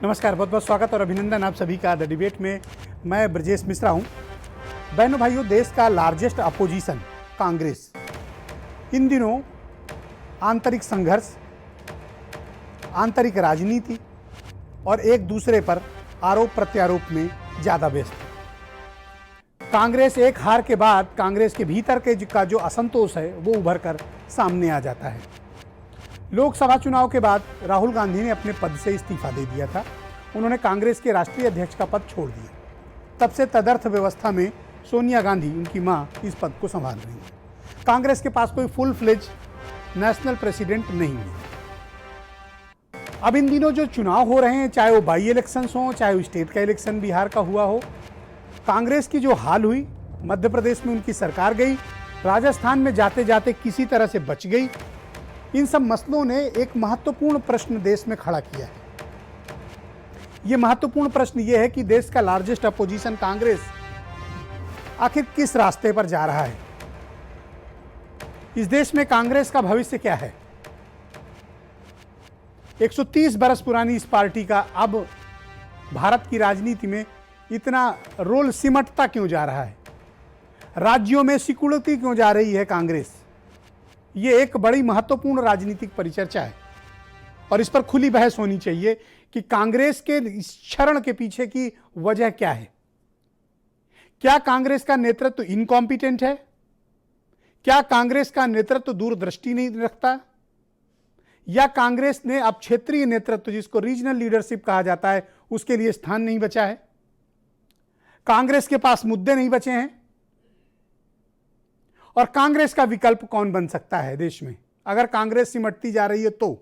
नमस्कार, बहुत बहुत स्वागत और अभिनंदन आप सभी का द डिबेट में। मैं ब्रजेश मिश्रा हूं। बहनों भाइयों, देश का लार्जेस्ट अपोजिशन कांग्रेस इन दिनों आंतरिक संघर्ष, आंतरिक राजनीति और एक दूसरे पर आरोप प्रत्यारोप में ज़्यादा व्यस्त है। कांग्रेस एक हार के बाद कांग्रेस के भीतर का जो असंतोष है वो उभर कर सामने आ जाता है। लोकसभा चुनाव के बाद राहुल गांधी ने अपने पद से इस्तीफा दे दिया था। उन्होंने कांग्रेस के राष्ट्रीय अध्यक्ष का पद छोड़ दिया। तब से तदर्थ व्यवस्था में सोनिया गांधी, उनकी मां, इस पद को संभाल रही हैं। कांग्रेस के पास कोई फुल फ्लेज नेशनल प्रेसिडेंट नहीं है। अब इन दिनों जो चुनाव हो रहे हैं, चाहे वो बाई इलेक्शंस हों, चाहे वो स्टेट का इलेक्शन बिहार का हुआ हो, कांग्रेस की जो हाल हुई, मध्य प्रदेश में उनकी सरकार गई, राजस्थान में जाते जाते किसी तरह से बच गई, इन सब मसलों ने एक महत्वपूर्ण प्रश्न देश में खड़ा किया है। यह महत्वपूर्ण प्रश्न यह है कि देश का लार्जेस्ट अपोजिशन कांग्रेस आखिर किस रास्ते पर जा रहा है। इस देश में कांग्रेस का भविष्य क्या है। 130 बरस पुरानी इस पार्टी का अब भारत की राजनीति में इतना रोल सिमटता क्यों जा रहा है। राज्यों में सिकुड़ती क्यों जा रही है कांग्रेस। ये एक बड़ी महत्वपूर्ण राजनीतिक परिचर्चा है और इस पर खुली बहस होनी चाहिए कि कांग्रेस के इस क्षरण के पीछे की वजह क्या है। क्या कांग्रेस का नेतृत्व इनकॉम्पिटेंट है? क्या कांग्रेस का नेतृत्व दूरदृष्टि नहीं रखता? या कांग्रेस ने अब क्षेत्रीय नेतृत्व, जिसको रीजनल लीडरशिप कहा जाता है, उसके लिए स्थान नहीं बचा है? कांग्रेस के पास मुद्दे नहीं बचे हैं? और कांग्रेस का विकल्प कौन बन सकता है देश में अगर कांग्रेस सिमटती जा रही है तो?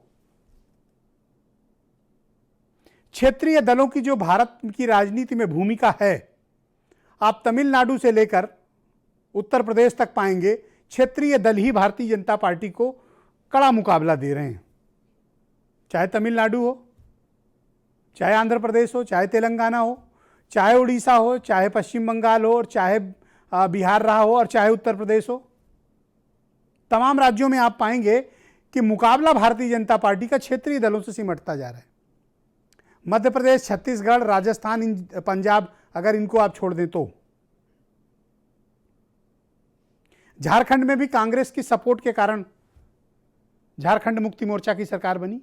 क्षेत्रीय दलों की जो भारत की राजनीति में भूमिका है, आप तमिलनाडु से लेकर उत्तर प्रदेश तक पाएंगे, क्षेत्रीय दल ही भारतीय जनता पार्टी को कड़ा मुकाबला दे रहे हैं। चाहे तमिलनाडु हो, चाहे आंध्र प्रदेश हो, चाहे तेलंगाना हो, चाहे उड़ीसा हो, चाहे पश्चिम बंगाल हो, और चाहे बिहार रहा हो, और चाहे उत्तर प्रदेश हो, तमाम राज्यों में आप पाएंगे कि मुकाबला भारतीय जनता पार्टी का क्षेत्रीय दलों से सिमटता जा रहा है। मध्य प्रदेश, छत्तीसगढ़, राजस्थान, पंजाब, अगर इनको आप छोड़ दें तो झारखंड में भी कांग्रेस की सपोर्ट के कारण झारखंड मुक्ति मोर्चा की सरकार बनी।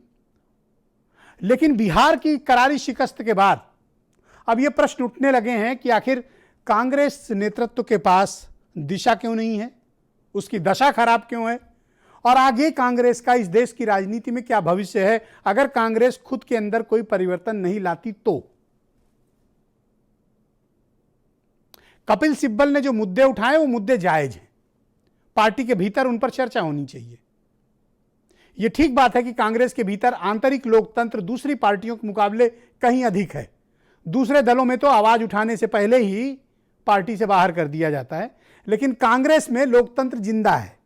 लेकिन बिहार की करारी शिकस्त के बाद अब यह प्रश्न उठने लगे हैं कि आखिर कांग्रेस नेतृत्व के पास दिशा क्यों नहीं है, उसकी दशा खराब क्यों है, और आगे कांग्रेस का इस देश की राजनीति में क्या भविष्य है अगर कांग्रेस खुद के अंदर कोई परिवर्तन नहीं लाती तो। कपिल सिब्बल ने जो मुद्दे उठाए वो मुद्दे जायज हैं, पार्टी के भीतर उन पर चर्चा होनी चाहिए। यह ठीक बात है कि कांग्रेस के भीतर आंतरिक लोकतंत्र दूसरी पार्टियों के मुकाबले कहीं अधिक है। दूसरे दलों में तो आवाज उठाने से पहले ही पार्टी से बाहर कर दिया जाता है, लेकिन कांग्रेस में लोकतंत्र जिंदा है,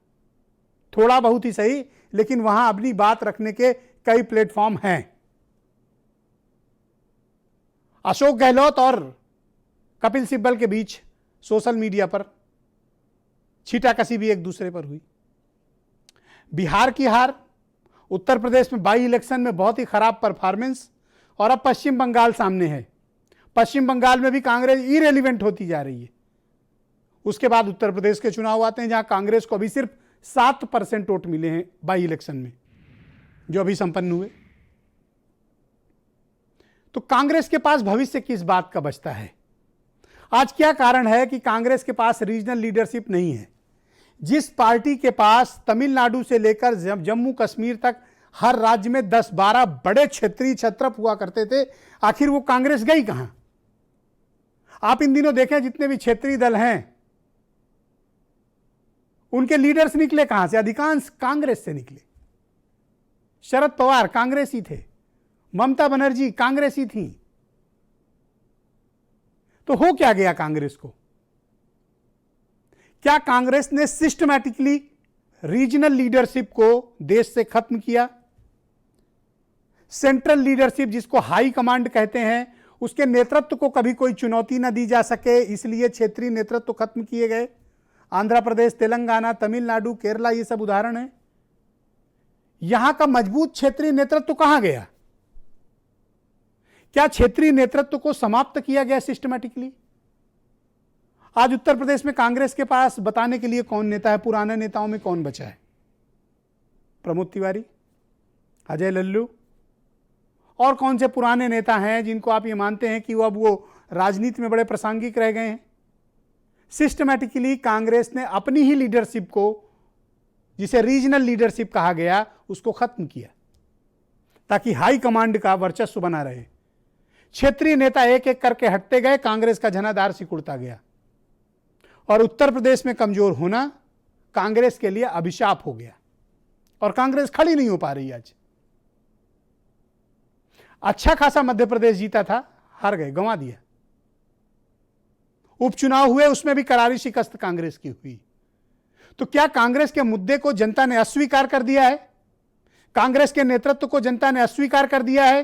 थोड़ा बहुत ही सही, लेकिन वहां अपनी बात रखने के कई प्लेटफॉर्म हैं। अशोक गहलोत और कपिल सिब्बल के बीच सोशल मीडिया पर छीटाकशी भी एक दूसरे पर हुई। बिहार की हार, उत्तर प्रदेश में बाई इलेक्शन में बहुत ही खराब परफॉर्मेंस, और अब पश्चिम बंगाल सामने है। पश्चिम बंगाल में भी कांग्रेस इरेलीवेंट होती जा रही है। उसके बाद उत्तर प्रदेश के चुनाव आते हैं, जहां कांग्रेस को अभी सिर्फ 7% वोट मिले हैं बाई इलेक्शन में जो अभी संपन्न हुए। तो कांग्रेस के पास भविष्य किस बात का बचता है? आज क्या कारण है कि कांग्रेस के पास रीजनल लीडरशिप नहीं है? जिस पार्टी के पास तमिलनाडु से लेकर जम्मू कश्मीर तक हर राज्य में 10-12 बड़े क्षेत्रीय छत्रप हुआ करते थे, आखिर वो कांग्रेस गई कहां? आप इन दिनों देखें, जितने भी क्षेत्रीय दल हैं उनके लीडर्स निकले कहां से? अधिकांश कांग्रेस से निकले। शरद पवार कांग्रेसी थे, ममता बनर्जी कांग्रेसी थी। तो हो क्या गया कांग्रेस को? क्या कांग्रेस ने सिस्टमैटिकली रीजनल लीडरशिप को देश से खत्म किया? सेंट्रल लीडरशिप, जिसको हाई कमांड कहते हैं, उसके नेतृत्व को कभी कोई चुनौती न दी जा सके, इसलिए क्षेत्रीय नेतृत्व खत्म किए गए। आंध्र प्रदेश, तेलंगाना, तमिलनाडु, केरला, ये सब उदाहरण हैं। यहां का मजबूत क्षेत्रीय नेतृत्व कहां गया? क्या क्षेत्रीय नेतृत्व को समाप्त किया गया सिस्टमैटिकली? आज उत्तर प्रदेश में कांग्रेस के पास बताने के लिए कौन नेता है? पुराने नेताओं में कौन बचा है? प्रमोद तिवारी, अजय लल्लू, और कौन से पुराने नेता हैं जिनको आप ये मानते हैं कि वो राजनीति में बड़े प्रासंगिक रह गए हैं? सिस्टमैटिकली कांग्रेस ने अपनी ही लीडरशिप को, जिसे रीजनल लीडरशिप कहा गया, उसको खत्म किया ताकि हाई कमांड का वर्चस्व बना रहे। क्षेत्रीय नेता एक एक करके हटते गए, कांग्रेस का जनाधार सिकुड़ता गया और उत्तर प्रदेश में कमजोर होना कांग्रेस के लिए अभिशाप हो गया और कांग्रेस खड़ी नहीं हो पा रही। आज अच्छा खासा मध्य प्रदेश जीता था, हार गए, गंवा दिया। उपचुनाव हुए, उसमें भी करारी शिकस्त कांग्रेस की हुई। तो क्या कांग्रेस के मुद्दे को जनता ने अस्वीकार कर दिया है? कांग्रेस के नेतृत्व को जनता ने अस्वीकार कर दिया है?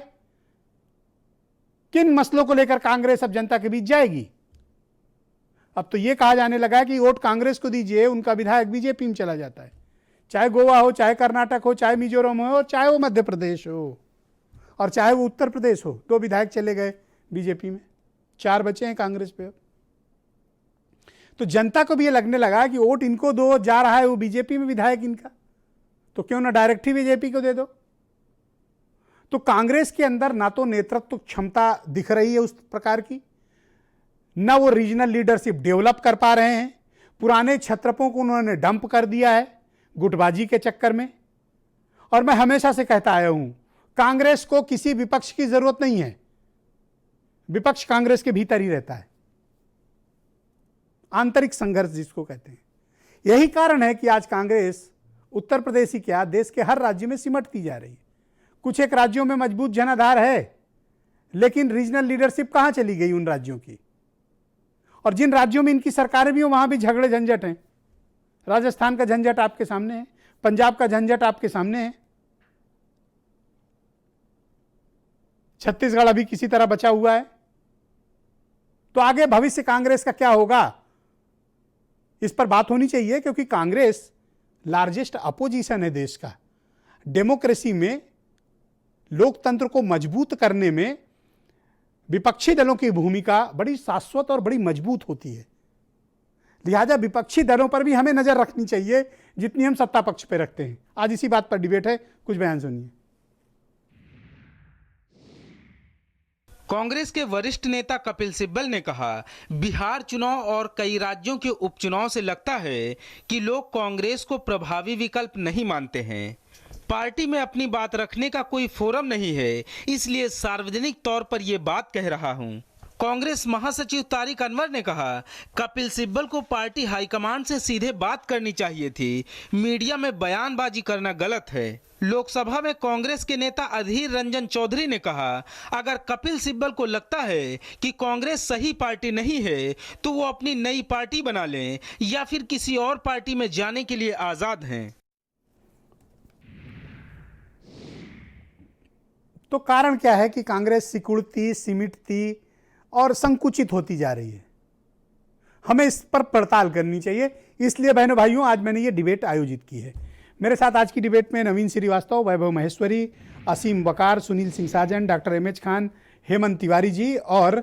किन मसलों को लेकर कांग्रेस अब जनता के बीच जाएगी? अब तो यह कहा जाने लगा है कि वोट कांग्रेस को दीजिए, उनका विधायक बीजेपी में चला जाता है। चाहे गोवा हो, चाहे कर्नाटक हो, चाहे मिजोरम हो, और चाहे वो मध्य प्रदेश हो, और चाहे वो उत्तर प्रदेश हो। 2 विधायक चले गए बीजेपी में, 4 बचे हैं कांग्रेस पे। तो जनता को भी ये लगने लगा कि वोट इनको दो, जा रहा है वो बीजेपी में विधायक इनका, तो क्यों ना डायरेक्ट ही बीजेपी को दे दो। तो कांग्रेस के अंदर ना तो नेतृत्व क्षमता दिख रही है उस प्रकार की, ना वो रीजनल लीडरशिप डेवलप कर पा रहे हैं। पुराने छत्रपों को उन्होंने डंप कर दिया है गुटबाजी के चक्कर में। और मैं हमेशा से कहता आया हूं, कांग्रेस को किसी विपक्ष की जरूरत नहीं है। विपक्ष कांग्रेस के भीतर ही रहता है, आंतरिक संघर्ष जिसको कहते हैं। यही कारण है कि आज कांग्रेस उत्तर प्रदेश ही क्या, देश के हर राज्य में सिमटती जा रही है। कुछ एक राज्यों में मजबूत जनाधार है, लेकिन रीजनल लीडरशिप कहां चली गई उन राज्यों की? और जिन राज्यों में इनकी सरकारें भी हो, वहां भी झगड़े झंझट हैं। राजस्थान का झंझट आपके सामने है, पंजाब का झंझट आपके सामने है, छत्तीसगढ़ अभी किसी तरह बचा हुआ है। तो आगे भविष्य कांग्रेस का क्या होगा, इस पर बात होनी चाहिए, क्योंकि कांग्रेस लार्जेस्ट अपोजिशन है देश का। डेमोक्रेसी में, लोकतंत्र को मजबूत करने में विपक्षी दलों की भूमिका बड़ी शाश्वत और बड़ी मजबूत होती है। लिहाजा विपक्षी दलों पर भी हमें नजर रखनी चाहिए जितनी हम सत्ता पक्ष पे रखते हैं। आज इसी बात पर डिबेट है, कुछ बयान सुनिए। कांग्रेस के वरिष्ठ नेता कपिल सिब्बल ने कहा, बिहार चुनाव और कई राज्यों के उपचुनाव से लगता है कि लोग कांग्रेस को प्रभावी विकल्प नहीं मानते हैं। पार्टी में अपनी बात रखने का कोई फोरम नहीं है, इसलिए सार्वजनिक तौर पर यह बात कह रहा हूं। कांग्रेस महासचिव तारिक अनवर ने कहा, कपिल सिब्बल को पार्टी हाईकमान से सीधे बात करनी चाहिए थी, मीडिया में बयानबाजी करना गलत है। लोकसभा में कांग्रेस के नेता अधीर रंजन चौधरी ने कहा, अगर कपिल सिब्बल को लगता है कि कांग्रेस सही पार्टी नहीं है तो वो अपनी नई पार्टी बना लें या फिर किसी और पार्टी में जाने के लिए आजाद हैं। तो कारण क्या है कि कांग्रेस सिकुड़ती, सिमटती और संकुचित होती जा रही है? हमें इस पर पड़ताल करनी चाहिए। इसलिए बहनों भाइयों, आज मैंने ये डिबेट आयोजित की है। मेरे साथ आज की डिबेट में Naveen Srivastava, Vaibhav Maheshwari, Aseem Waqar, Sunil Singh Sajan, doctor M H Khan, Hemant Tiwari ji और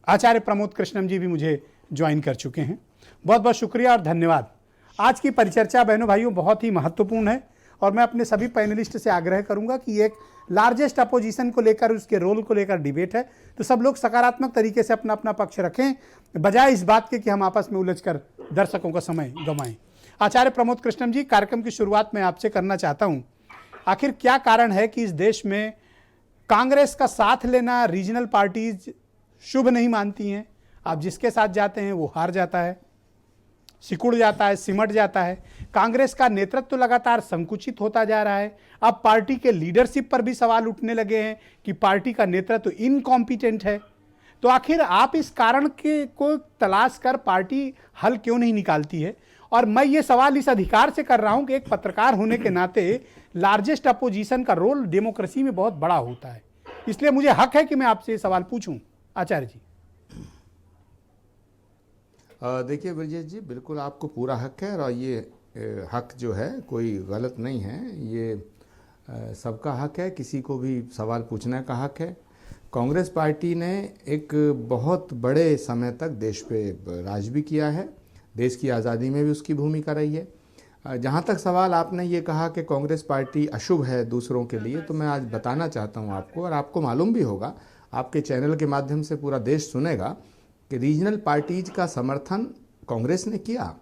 आचार्य प्रमोद कृष्णम जी भी मुझे ज्वाइन कर चुके हैं। बहुत बहुत शुक्रिया और धन्यवाद। आज की परिचर्चा बहनों भाइयों बहुत ही महत्वपूर्ण है और मैं अपने सभी पैनलिस्ट से आग्रह करूंगा कि एक लार्जेस्ट अपोजिशन को लेकर, उसके रोल को लेकर डिबेट है, तो सब लोग सकारात्मक तरीके से अपना अपना पक्ष रखें, बजाय इस बात के कि हम आपस में उलझकर दर्शकों का समय गंवाएं। आचार्य प्रमोद कृष्णम जी, कार्यक्रम की शुरुआत मैं आपसे करना चाहता हूं, आखिर क्या कारण है कि इस देश में कांग्रेस का साथ लेना रीजनल पार्टीज शुभ नहीं मानती हैं? आप जिसके साथ जाते हैं वो हार जाता है, सिकुड़ जाता है, सिमट जाता है। कांग्रेस का नेतृत्व लगातार संकुचित होता जा रहा है। अब पार्टी के लीडरशिप पर भी सवाल उठने लगे हैं कि पार्टी का नेतृत्व इनकॉम्पिटेंट है। तो आखिर आप इस कारण के को तलाश कर पार्टी हल क्यों नहीं निकालती है? और मैं ये सवाल इस अधिकार से कर रहा हूं कि एक पत्रकार होने के नाते लार्जेस्ट अपोजिशन का रोल डेमोक्रेसी में बहुत बड़ा होता है, इसलिए मुझे हक है कि मैं आपसे ये सवाल पूछूं। आचार्य जी। देखिए ब्रजेश जी, बिल्कुल आपको पूरा हक है और ये हक जो है कोई गलत नहीं है। ये सबका हक है, किसी को भी सवाल पूछने का हक है। कांग्रेस पार्टी ने एक बहुत बड़े समय तक देश पे राज भी किया है, देश की आज़ादी में भी उसकी भूमिका रही है। जहाँ तक सवाल आपने ये कहा कि कांग्रेस पार्टी अशुभ है दूसरों के लिए, तो मैं आज बताना चाहता हूँ आपको, और आपको मालूम भी होगा, आपके चैनल के माध्यम से पूरा देश सुनेगा कि रीजनल पार्टीज का समर्थन कांग्रेस ने किया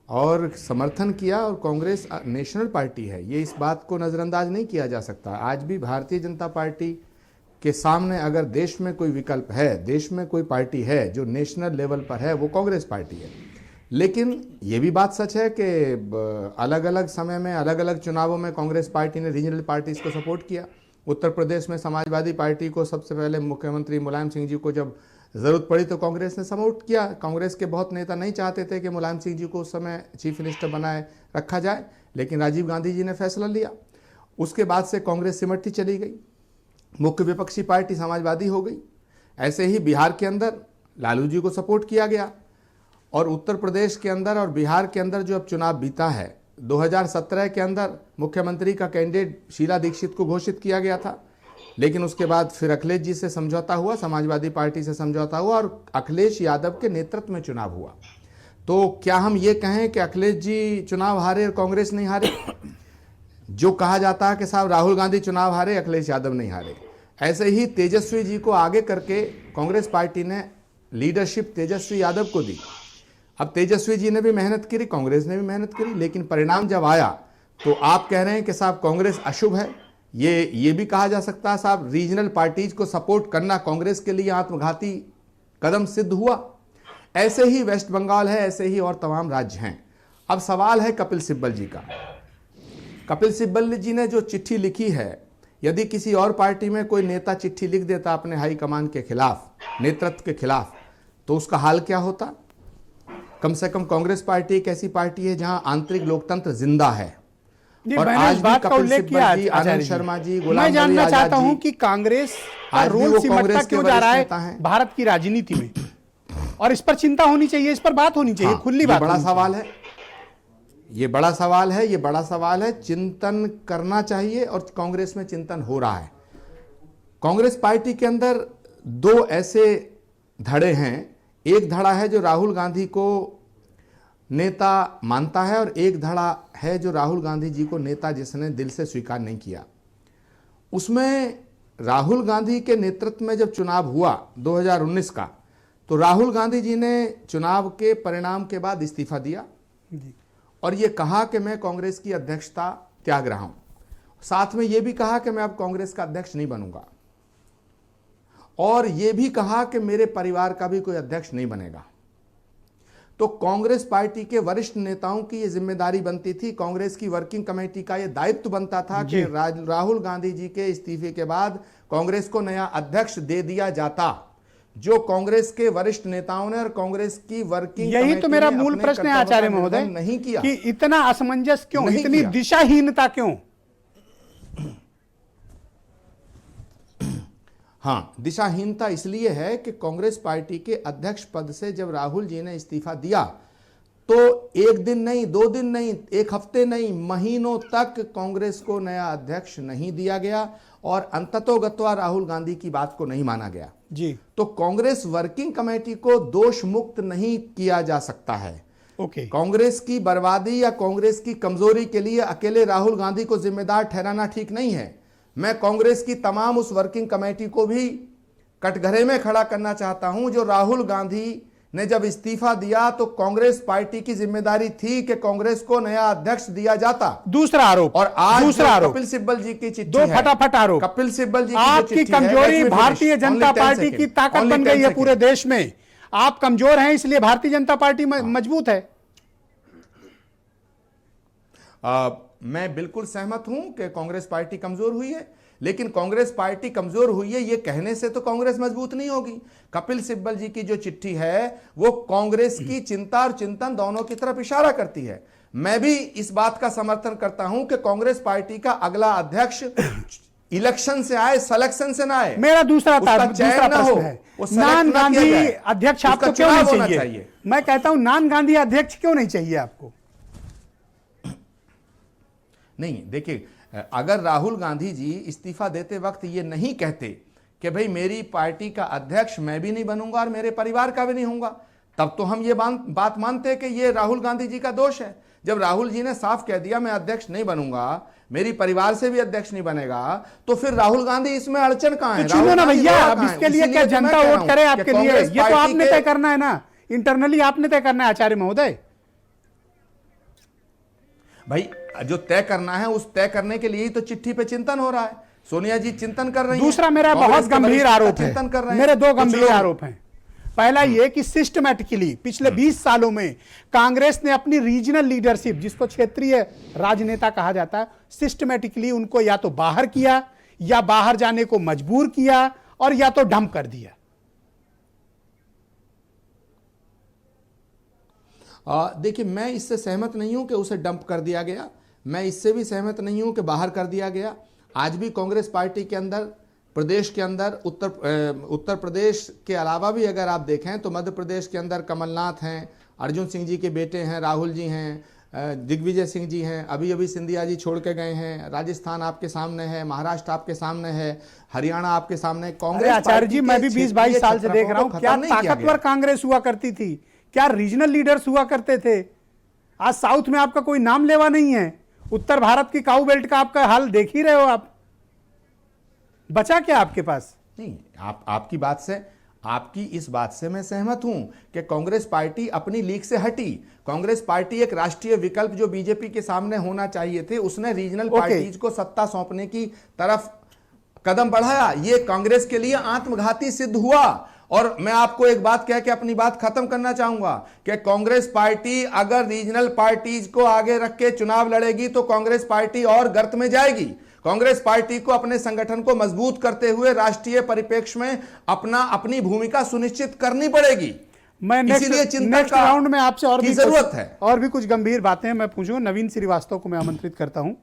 और समर्थन किया, और कांग्रेस नेशनल पार्टी है, ये इस बात को नज़रअंदाज नहीं किया जा सकता। आज भी भारतीय जनता पार्टी के सामने अगर देश में कोई विकल्प है, देश में कोई पार्टी है जो नेशनल लेवल पर है, वो कांग्रेस पार्टी है। लेकिन ये भी बात सच है कि अलग अलग समय में अलग अलग चुनावों में कांग्रेस पार्टी ने रीजनल पार्टीज को सपोर्ट किया। उत्तर प्रदेश में समाजवादी पार्टी को सबसे पहले मुख्यमंत्री मुलायम सिंह जी को जब ज़रूरत पड़ी तो कांग्रेस ने सपोर्ट किया। कांग्रेस के बहुत नेता नहीं चाहते थे कि मुलायम सिंह जी को उस समय चीफ मिनिस्टर बनाए रखा जाए, लेकिन राजीव गांधी जी ने फैसला लिया। उसके बाद से कांग्रेस सिमटती चली गई, मुख्य विपक्षी पार्टी समाजवादी हो गई। ऐसे ही बिहार के अंदर लालू जी को सपोर्ट किया गया, और उत्तर प्रदेश के अंदर और बिहार के अंदर जो अब चुनाव बीता है, 2017 के अंदर मुख्यमंत्री का कैंडिडेट शीला दीक्षित को घोषित किया गया था, लेकिन उसके बाद फिर अखिलेश जी से समझौता हुआ, समाजवादी पार्टी से समझौता हुआ, और अखिलेश यादव के नेतृत्व में चुनाव हुआ। तो क्या हम ये कहें कि अखिलेश जी चुनाव हारे और कांग्रेस नहीं हारे? जो कहा जाता है कि साहब राहुल गांधी चुनाव हारे, अखिलेश यादव नहीं हारे, ऐसे ही तेजस्वी जी को आगे करके कांग्रेस पार्टी ने लीडरशिप तेजस्वी यादव को दी। अब तेजस्वी जी ने भी मेहनत करी, कांग्रेस ने भी मेहनत करी, लेकिन परिणाम जब आया तो आप कह रहे हैं कि साहब कांग्रेस अशुभ है। ये भी कहा जा सकता है साहब रीजनल पार्टीज को सपोर्ट करना कांग्रेस के लिए आत्मघाती कदम सिद्ध हुआ। ऐसे ही वेस्ट बंगाल है, ऐसे ही और तमाम राज्य हैं। अब सवाल है कपिल सिब्बल जी का। कपिल सिब्बल जी ने जो चिट्ठी लिखी है, यदि किसी और पार्टी में कोई नेता चिट्ठी लिख देता अपने हाईकमान के खिलाफ, नेतृत्व के खिलाफ, तो उसका हाल क्या होता? कम से कम कांग्रेस पार्टी एक ऐसी पार्टी है जहां आंतरिक लोकतंत्र जिंदा है। और आज भी कपिल सिब्बल जी, आनंद शर्मा जी, मैं जानना चाहता हूं कि कांग्रेस का रोल सिमटता क्यों जा रहा है भारत की राजनीति में, और इस पर चिंता होनी चाहिए, इस पर बात होनी चाहिए, खुली बात। बड़ा सवाल है, ये बड़ा सवाल है, ये बड़ा सवाल है। चिंतन करना चाहिए, और कांग्रेस में चिंतन हो रहा है। कांग्रेस पार्टी के अंदर दो ऐसे धड़े हैं, एक धड़ा है जो राहुल गांधी को नेता मानता है, और एक धड़ा है जो राहुल गांधी जी को नेता जिसने दिल से स्वीकार नहीं किया। उसमें राहुल गांधी के नेतृत्व में जब चुनाव हुआ 2019 का, तो राहुल गांधी जी ने चुनाव के परिणाम के बाद इस्तीफा दिया और ये कहा कि मैं कांग्रेस की अध्यक्षता त्याग रहा हूं। साथ में यह भी कहा कि मैं अब कांग्रेस का अध्यक्ष नहीं बनूंगा, और यह भी कहा कि मेरे परिवार का भी कोई अध्यक्ष नहीं बनेगा। तो कांग्रेस पार्टी के वरिष्ठ नेताओं की यह जिम्मेदारी बनती थी, कांग्रेस की वर्किंग कमेटी का यह दायित्व बनता था कि राहुल गांधी जी के इस्तीफे के बाद कांग्रेस को नया अध्यक्ष दे दिया जाता, जो कांग्रेस के वरिष्ठ नेताओं ने और कांग्रेस की वर्किंग यही तो मेरा मूल प्रश्न है आचार्य महोदय, नहीं किया कि इतना असमंजस क्यों, इतनी दिशाहीनता क्यों? हाँ, दिशाहीनता इसलिए है कि कांग्रेस पार्टी के अध्यक्ष पद से जब राहुल जी ने इस्तीफा दिया, तो एक दिन नहीं, 2 दिन नहीं, 1 हफ्ते नहीं, महीनों तक कांग्रेस को नया अध्यक्ष नहीं दिया गया, और अंततोगत्वा राहुल गांधी की बात को नहीं माना गया जी। तो कांग्रेस वर्किंग कमेटी को दोष मुक्त नहीं किया जा सकता है। ओके। कांग्रेस की बर्बादी या कांग्रेस की कमजोरी के लिए अकेले राहुल गांधी को जिम्मेदार ठहराना ठीक नहीं है। मैं कांग्रेस की तमाम उस वर्किंग कमेटी को भी कटघरे में खड़ा करना चाहता हूं, जो राहुल गांधी ने जब इस्तीफा दिया तो कांग्रेस पार्टी की जिम्मेदारी थी कि कांग्रेस को नया अध्यक्ष दिया जाता। दूसरा आरोप, और आज दूसरा आरोप, कपिल सिब्बल जी की चिट्ठी दो फटाफट आरोप। कपिल सिब्बल जी आपकी कमजोरी भारतीय जनता पार्टी की ताकत बन गई है पूरे देश में। आप कमजोर हैं, इसलिए भारतीय जनता पार्टी मजबूत है। मैं बिल्कुल सहमत हूं कि कांग्रेस पार्टी कमजोर हुई है, लेकिन कांग्रेस पार्टी कमजोर हुई है ये कहने से तो कांग्रेस मजबूत नहीं होगी। कपिल सिब्बल जी की जो चिट्ठी है वो कांग्रेस की चिंता और चिंतन दोनों की तरफ इशारा करती है। मैं भी इस बात का समर्थन करता हूं कि कांग्रेस पार्टी का अगला अध्यक्ष इलेक्शन से आए, सिलेक्शन से ना आए। मेरा दूसरा प्रश्न है, नान गांधी अध्यक्ष आपको क्यों नहीं चाहिए? मैं कहता हूं नान गांधी अध्यक्ष क्यों नहीं चाहिए आपको? नहीं, देखिए अगर राहुल गांधी जी इस्तीफा देते वक्त ये नहीं कहते कि भाई मेरी पार्टी का अध्यक्ष मैं भी नहीं बनूंगा और मेरे परिवार का भी नहीं होऊंगा, तब तो हम ये बात मानते कि ये राहुल गांधी जी का दोष है। जब राहुल जी ने साफ कह दिया मैं अध्यक्ष नहीं बनूंगा, मेरी परिवार से भी अध्यक्ष नहीं बनेगा, तो फिर राहुल गांधी इसमें अड़चन कहां है? तो चुनो ना भैया, अब इसके लिए क्या जनता वोट करे आपके लिए? ये तो आपने तय करना है ना, इंटरनली आपने तय करना है आचार्य महोदय। भाई जो तय करना है उस तय करने के लिए ही तो चिट्ठी पे चिंतन हो रहा है। सोनिया जी चिंतन कर रही हैं। दूसरा मेरा बहुत गंभीर आरोप है, चिंतन कर रहे हैं। मेरे दो गंभीर आरोप हैं। पहला ये कि सिस्टमैटिकली पिछले 20 सालों में कांग्रेस ने अपनी रीजनल लीडरशिप, जिसको क्षेत्रीय राजनेता कहा जाता है, सिस्टमैटिकली उनको या तो बाहर किया या बाहर जाने को मजबूर किया और या तो डंप कर दिया। देखिए, मैं इससे सहमत नहीं हूं कि उसे डंप कर दिया गया, मैं इससे भी सहमत नहीं हूं कि बाहर कर दिया गया। आज भी कांग्रेस पार्टी के अंदर, प्रदेश के अंदर, उत्तर प्रदेश के अलावा भी अगर आप देखें तो मध्य प्रदेश के अंदर कमलनाथ हैं, अर्जुन सिंह जी के बेटे हैं, राहुल जी हैं, दिग्विजय सिंह जी हैं, अभी अभी सिंधिया जी छोड़ के गए हैं, राजस्थान आपके सामने है, महाराष्ट्र आपके सामने है, हरियाणा आपके सामने। कांग्रेस आचार्य जी, मैं भी 20-22 साल से देख रहा हूं, क्या ताकतवर कांग्रेस हुआ करती थी, क्या रीजनल लीडर्स हुआ करते थे। आज साउथ में आपका कोई नाम लेवा नहीं है, उत्तर भारत की काऊ बेल्ट का आपका हाल देख ही रहे हो आप। बचा क्या आपके पास? नहीं, आपकी इस बात से मैं सहमत हूं कि कांग्रेस पार्टी अपनी लीग से हटी। कांग्रेस पार्टी एक राष्ट्रीय विकल्प जो बीजेपी के सामने होना चाहिए थे, उसने रीजनल पार्टीज को सत्ता सौंपने की तरफ कदम बढ़ाया। ये कांग्रेस के लिए आत्मघाती सिद्ध हुआ। और मैं आपको एक बात कह के अपनी बात खत्म करना चाहूंगा कि कांग्रेस पार्टी अगर रीजनल पार्टीज को आगे रख के चुनाव लड़ेगी तो कांग्रेस पार्टी और गर्त में जाएगी। कांग्रेस पार्टी को अपने संगठन को मजबूत करते हुए राष्ट्रीय परिप्रेक्ष्य में अपनी भूमिका सुनिश्चित करनी पड़ेगी। मैं नेक्स्ट राउंड में आपसे और भी जरूरत है, और भी कुछ गंभीर बातें मैं पूछूंगा। नवीन श्रीवास्तव को मैं आमंत्रित करता हूं,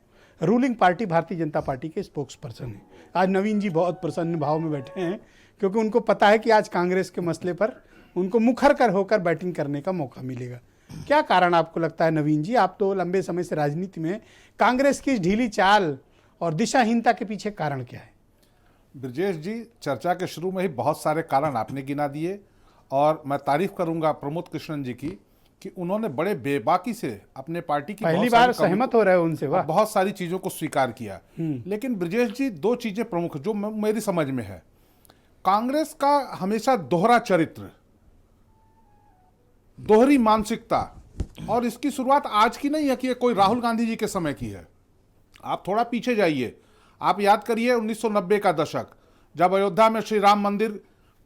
ruling party Bharatiya Janata party के स्पोक्स पर्सन है। आज नवीन जी बहुत प्रसन्न भाव में बैठे हैं, क्योंकि उनको पता है कि आज कांग्रेस के मसले पर उनको मुखर कर होकर बैटिंग करने का मौका मिलेगा। क्या कारण आपको लगता है नवीन जी, आप तो लंबे समय से राजनीति में, कांग्रेस की ढीली चाल और दिशाहीनता के पीछे कारण क्या है? ब्रजेश जी, चर्चा के शुरू में ही बहुत सारे कारण आपने गिना दिए और मैं तारीफ करूंगा प्रमोद कृष्णन जी की कि उन्होंने बड़े बेबाकी से अपने पार्टी की पहली बार सहमत हो रहे हो उनसे, वाह। बहुत सारी चीजों को स्वीकार किया। लेकिन ब्रजेश जी, दो चीजें प्रमुख जो मेरी समझ में है। कांग्रेस का हमेशा दोहरा चरित्र, दोहरी मानसिकता, और इसकी शुरुआत आज की नहीं है कि कोई राहुल गांधी जी के समय की है। आप थोड़ा पीछे जाइए, आप याद करिए 1990 का दशक, जब अयोध्या में श्री राम मंदिर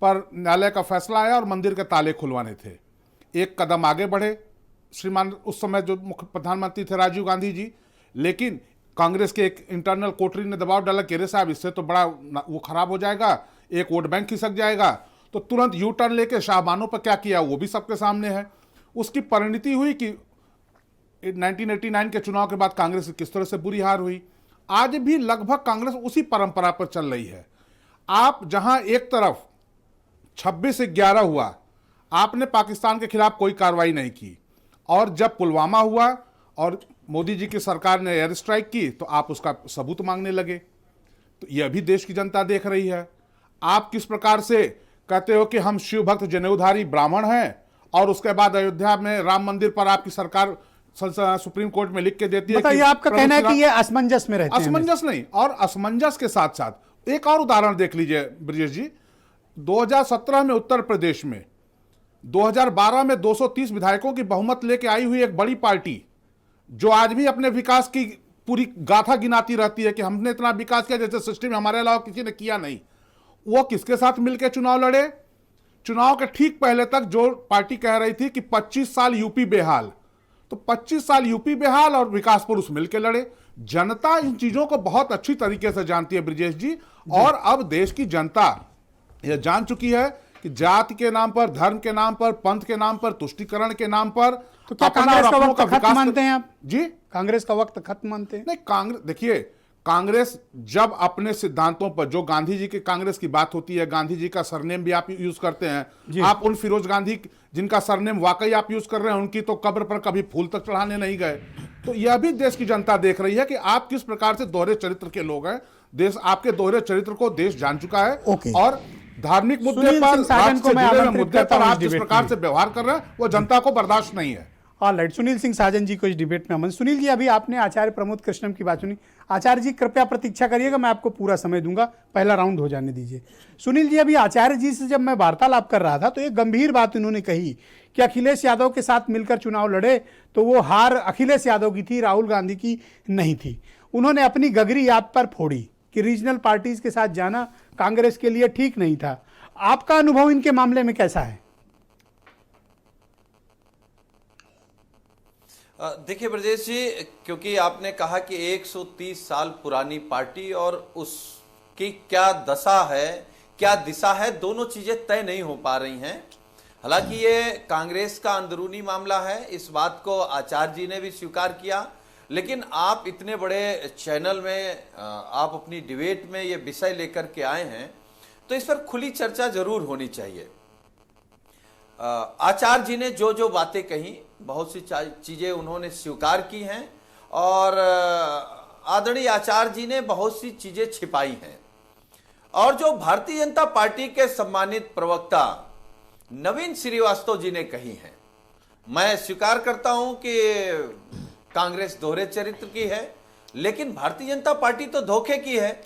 पर न्यायालय का फैसला आया और मंदिर के ताले खुलवाने थे। एक कदम आगे बढ़े श्रीमान उस समय जो मुख्य प्रधानमंत्री थे राजीव गांधी जी, लेकिन कांग्रेस के एक इंटरनल कोटरी ने दबाव डाला कि अरे साहब इससे तो बड़ा वो खराब हो जाएगा, एक वोट बैंक खिसक जाएगा, तो तुरंत यू टर्न लेके शाहबानों पर क्या किया वो भी सबके सामने है। उसकी परिणति हुई कि 1989 के चुनाव के बाद कांग्रेस की किस तरह से बुरी हार हुई। आज भी लगभग कांग्रेस उसी परंपरा पर चल रही है। आप जहां एक तरफ 26/11 हुआ, आपने पाकिस्तान के खिलाफ कोई कार्रवाई नहीं की, और जब पुलवामा हुआ और मोदी जी की सरकार ने एयर स्ट्राइक की तो आप उसका सबूत मांगने लगे। तो यह भी देश की जनता देख रही है। आप किस प्रकार से कहते हो कि हम शिव भक्त जनेऊधारी ब्राह्मण हैं, और उसके बाद अयोध्या में राम मंदिर पर आपकी सरकार सुप्रीम कोर्ट में लिख के देती है कि आपका कहना है कि ये असमंजस में रहते हैं। असमंजस नहीं, और असमंजस के साथ साथ एक और उदाहरण देख लीजिए ब्रजेश जी। 2017 में उत्तर प्रदेश में 2012 में 230 विधायकों की बहुमत लेके आई हुई एक बड़ी पार्टी, जो आज भी अपने विकास की पूरी गाथा गिनाती रहती है कि हमने इतना विकास किया जैसे सृष्टि में हमारे अलावा किसी ने किया नहीं, वो किसके साथ मिलकर चुनाव लड़े? चुनाव के ठीक पहले तक जो पार्टी कह रही थी कि 25 साल यूपी बेहाल, तो 25 साल यूपी बेहाल और विकास पुरुष मिलकर लड़े। जनता इन चीजों को बहुत अच्छी तरीके से जानती है ब्रजेश जी, और अब देश की जनता यह जान चुकी है कि जाति के नाम पर, धर्म के नाम पर, पंथ के नाम पर, तुष्टीकरण के नाम पर, तो क्या कांग्रेस का वक्त खत्म मानते हैं आप जी? कांग्रेस का वक्त खत्म मानते हैं? नहीं, कांग्रेस देखिए, कांग्रेस जब अपने सिद्धांतों पर, जो गांधी जी के कांग्रेस की बात होती है, गांधी जी का सरनेम भी आप यूज करते हैं, आप उन फिरोज गांधी जिनका सरनेम वाकई आप यूज कर रहे हैं, उनकी तो कब्र पर कभी फूल तक चढ़ाने नहीं गए। तो यह भी देश की जनता देख रही है कि आप किस प्रकार से दोहरे चरित्र के लोग हैं। देश आपके दोहरे चरित्र को देश जान चुका है। ओके। और धार्मिक मुद्दे सुनील पर, सिंह साजन राष्ट्र को से मैं जुड़े हुए आमंत्रित मुद्दे करता पर हूं आप इस जिस डिबेट प्रकार में। से व्यवहार कर रहे हैं वो जनता को बर्दाश्त नहीं है। ऑलराइट, सुनील सिंह साजन जी को इस डिबेट में अमन। सुनील जी, अभी आपने आचार्य प्रमोद कृष्णम की बात सुनी। आचार्य जी कृपया प्रतीक्षा करिएगा, मैं आपको पूरा समय दूंगा, पहला राउंड हो जाने दीजिए। सुनील जी, अभी आचार्य जी से जब मैं वार्तालाप कर रहा था तो एक गंभीर बात उन्होंने कही कि अखिलेश यादव के साथ मिलकर चुनाव लड़े तो वो हार अखिलेश यादव की थी, राहुल गांधी की नहीं थी। उन्होंने अपनी गगरी आप पर फोड़ी कि रीजनल पार्टीज के साथ जाना कांग्रेस के लिए ठीक नहीं था। आपका अनुभव इनके मामले में कैसा है? देखिए ब्रजेश जी, क्योंकि आपने कहा कि 130 साल पुरानी पार्टी और उसकी क्या दशा है, क्या दिशा है, दोनों चीजें तय नहीं हो पा रही हैं। हालांकि ये कांग्रेस का अंदरूनी मामला है, इस बात को आचार्य जी ने भी स्वीकार किया, लेकिन आप इतने बड़े चैनल में आप अपनी डिबेट में ये विषय लेकर के आए हैं तो इस पर खुली चर्चा जरूर होनी चाहिए। आचार्य जी ने जो जो बातें कही, बहुत सी चीजें उन्होंने स्वीकार की हैं और आदरणीय आचार्य जी ने बहुत सी चीजें छिपाई हैं। और जो भारतीय जनता पार्टी के सम्मानित प्रवक्ता नवीन श्रीवास्तव जी ने कही हैं, मैं स्वीकार करता हूं कि कांग्रेस दोहरे चरित्र की है, लेकिन भारतीय जनता पार्टी तो धोखे की है।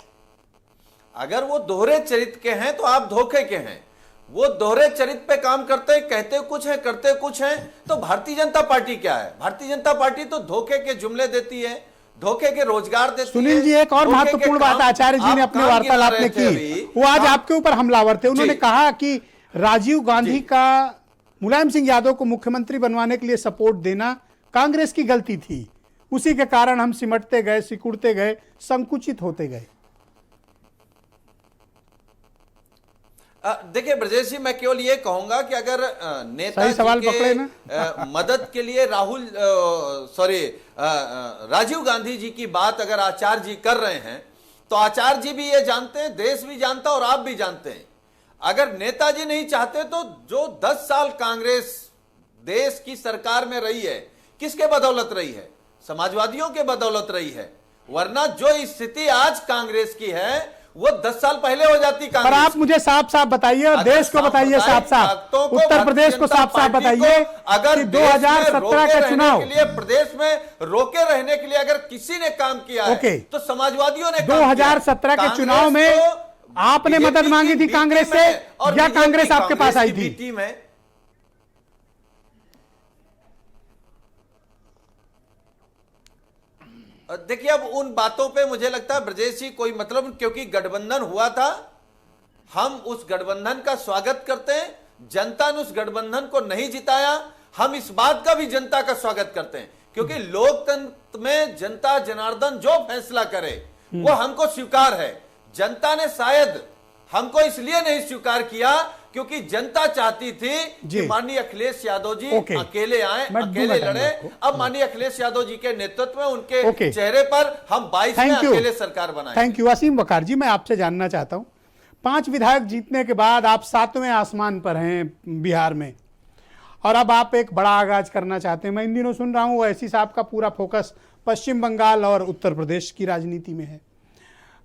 अगर वो दोहरे चरित्र के हैं तो आप धोखे के हैं। वो दोहरे चरित्र पे काम करते हैं, कहते कुछ है करते कुछ है। तो भारतीय जनता पार्टी क्या है? भारतीय जनता पार्टी तो धोखे के जुमले देती है, धोखे के रोजगार देती है। सुनील जी, एक और महत्वपूर्ण बात आचार्य जी ने अपने वार्तालाप में की, वो आज आपके ऊपर हमलावर थे। उन्होंने कहा कि राजीव गांधी का मुलायम सिंह यादव को मुख्यमंत्री बनवाने के लिए सपोर्ट देना कांग्रेस की गलती थी, उसी के कारण हम सिमटते गए, सिकुड़ते गए, संकुचित होते गए। देखिए ब्रजेश जी, मैं केवल ये कहूंगा कि अगर नेता सवाल पकड़े के मदद के लिए राजीव गांधी जी की बात अगर आचार्य जी कर रहे हैं तो आचार्य जी भी ये जानते हैं, देश भी जानता है और आप भी जानते हैं। अगर नेताजी नहीं चाहते तो जो 10 साल कांग्रेस देश की सरकार में रही है, किसके बदौलत रही है? समाजवादियों के बदौलत रही है। वरना जो स्थिति आज कांग्रेस की है वो 10 साल पहले हो जाती कांग्रेस। पर आप मुझे साफ साफ बताइए और देश को बताइए साफ साफ, उत्तर प्रदेश को साफ साफ बताइए, अगर 2017 का चुनाव के लिए प्रदेश में रोके रहने के लिए अगर किसी ने काम किया है तो समाजवादियों ने 2017 के चुनाव में आपने मदद मांगी थी कांग्रेस से या कांग्रेस आपके पास आई थी? देखिए, अब उन बातों पे मुझे लगता है ब्रजेश जी कोई मतलब, क्योंकि गठबंधन हुआ था, हम उस गठबंधन का स्वागत करते हैं। जनता ने उस गठबंधन को नहीं जिताया, हम इस बात का भी जनता का स्वागत करते हैं, क्योंकि लोकतंत्र में जनता जनार्दन जो फैसला करे वो हमको स्वीकार है। जनता ने शायद हमको इसलिए नहीं स्वीकार किया क्योंकि जनता चाहती थी कि माननीय अखिलेश यादव जी अकेले आए, अकेले लड़े। अब माननीय अखिलेश यादव जी के नेतृत्व में उनके चेहरे पर हम 22 में अकेले सरकार बनाए। Thank you. असीम वकार जी, मैं आपसे जानना चाहता हूं, 5 विधायक जीतने के बाद आप 7वें आसमान पर हैं बिहार में और अब आप एक बड़ा आगाज करना चाहते हैं। मैं इन दिनों सुन रहा हूं ओवैसी साहब का पूरा फोकस पश्चिम बंगाल और उत्तर प्रदेश की राजनीति में है।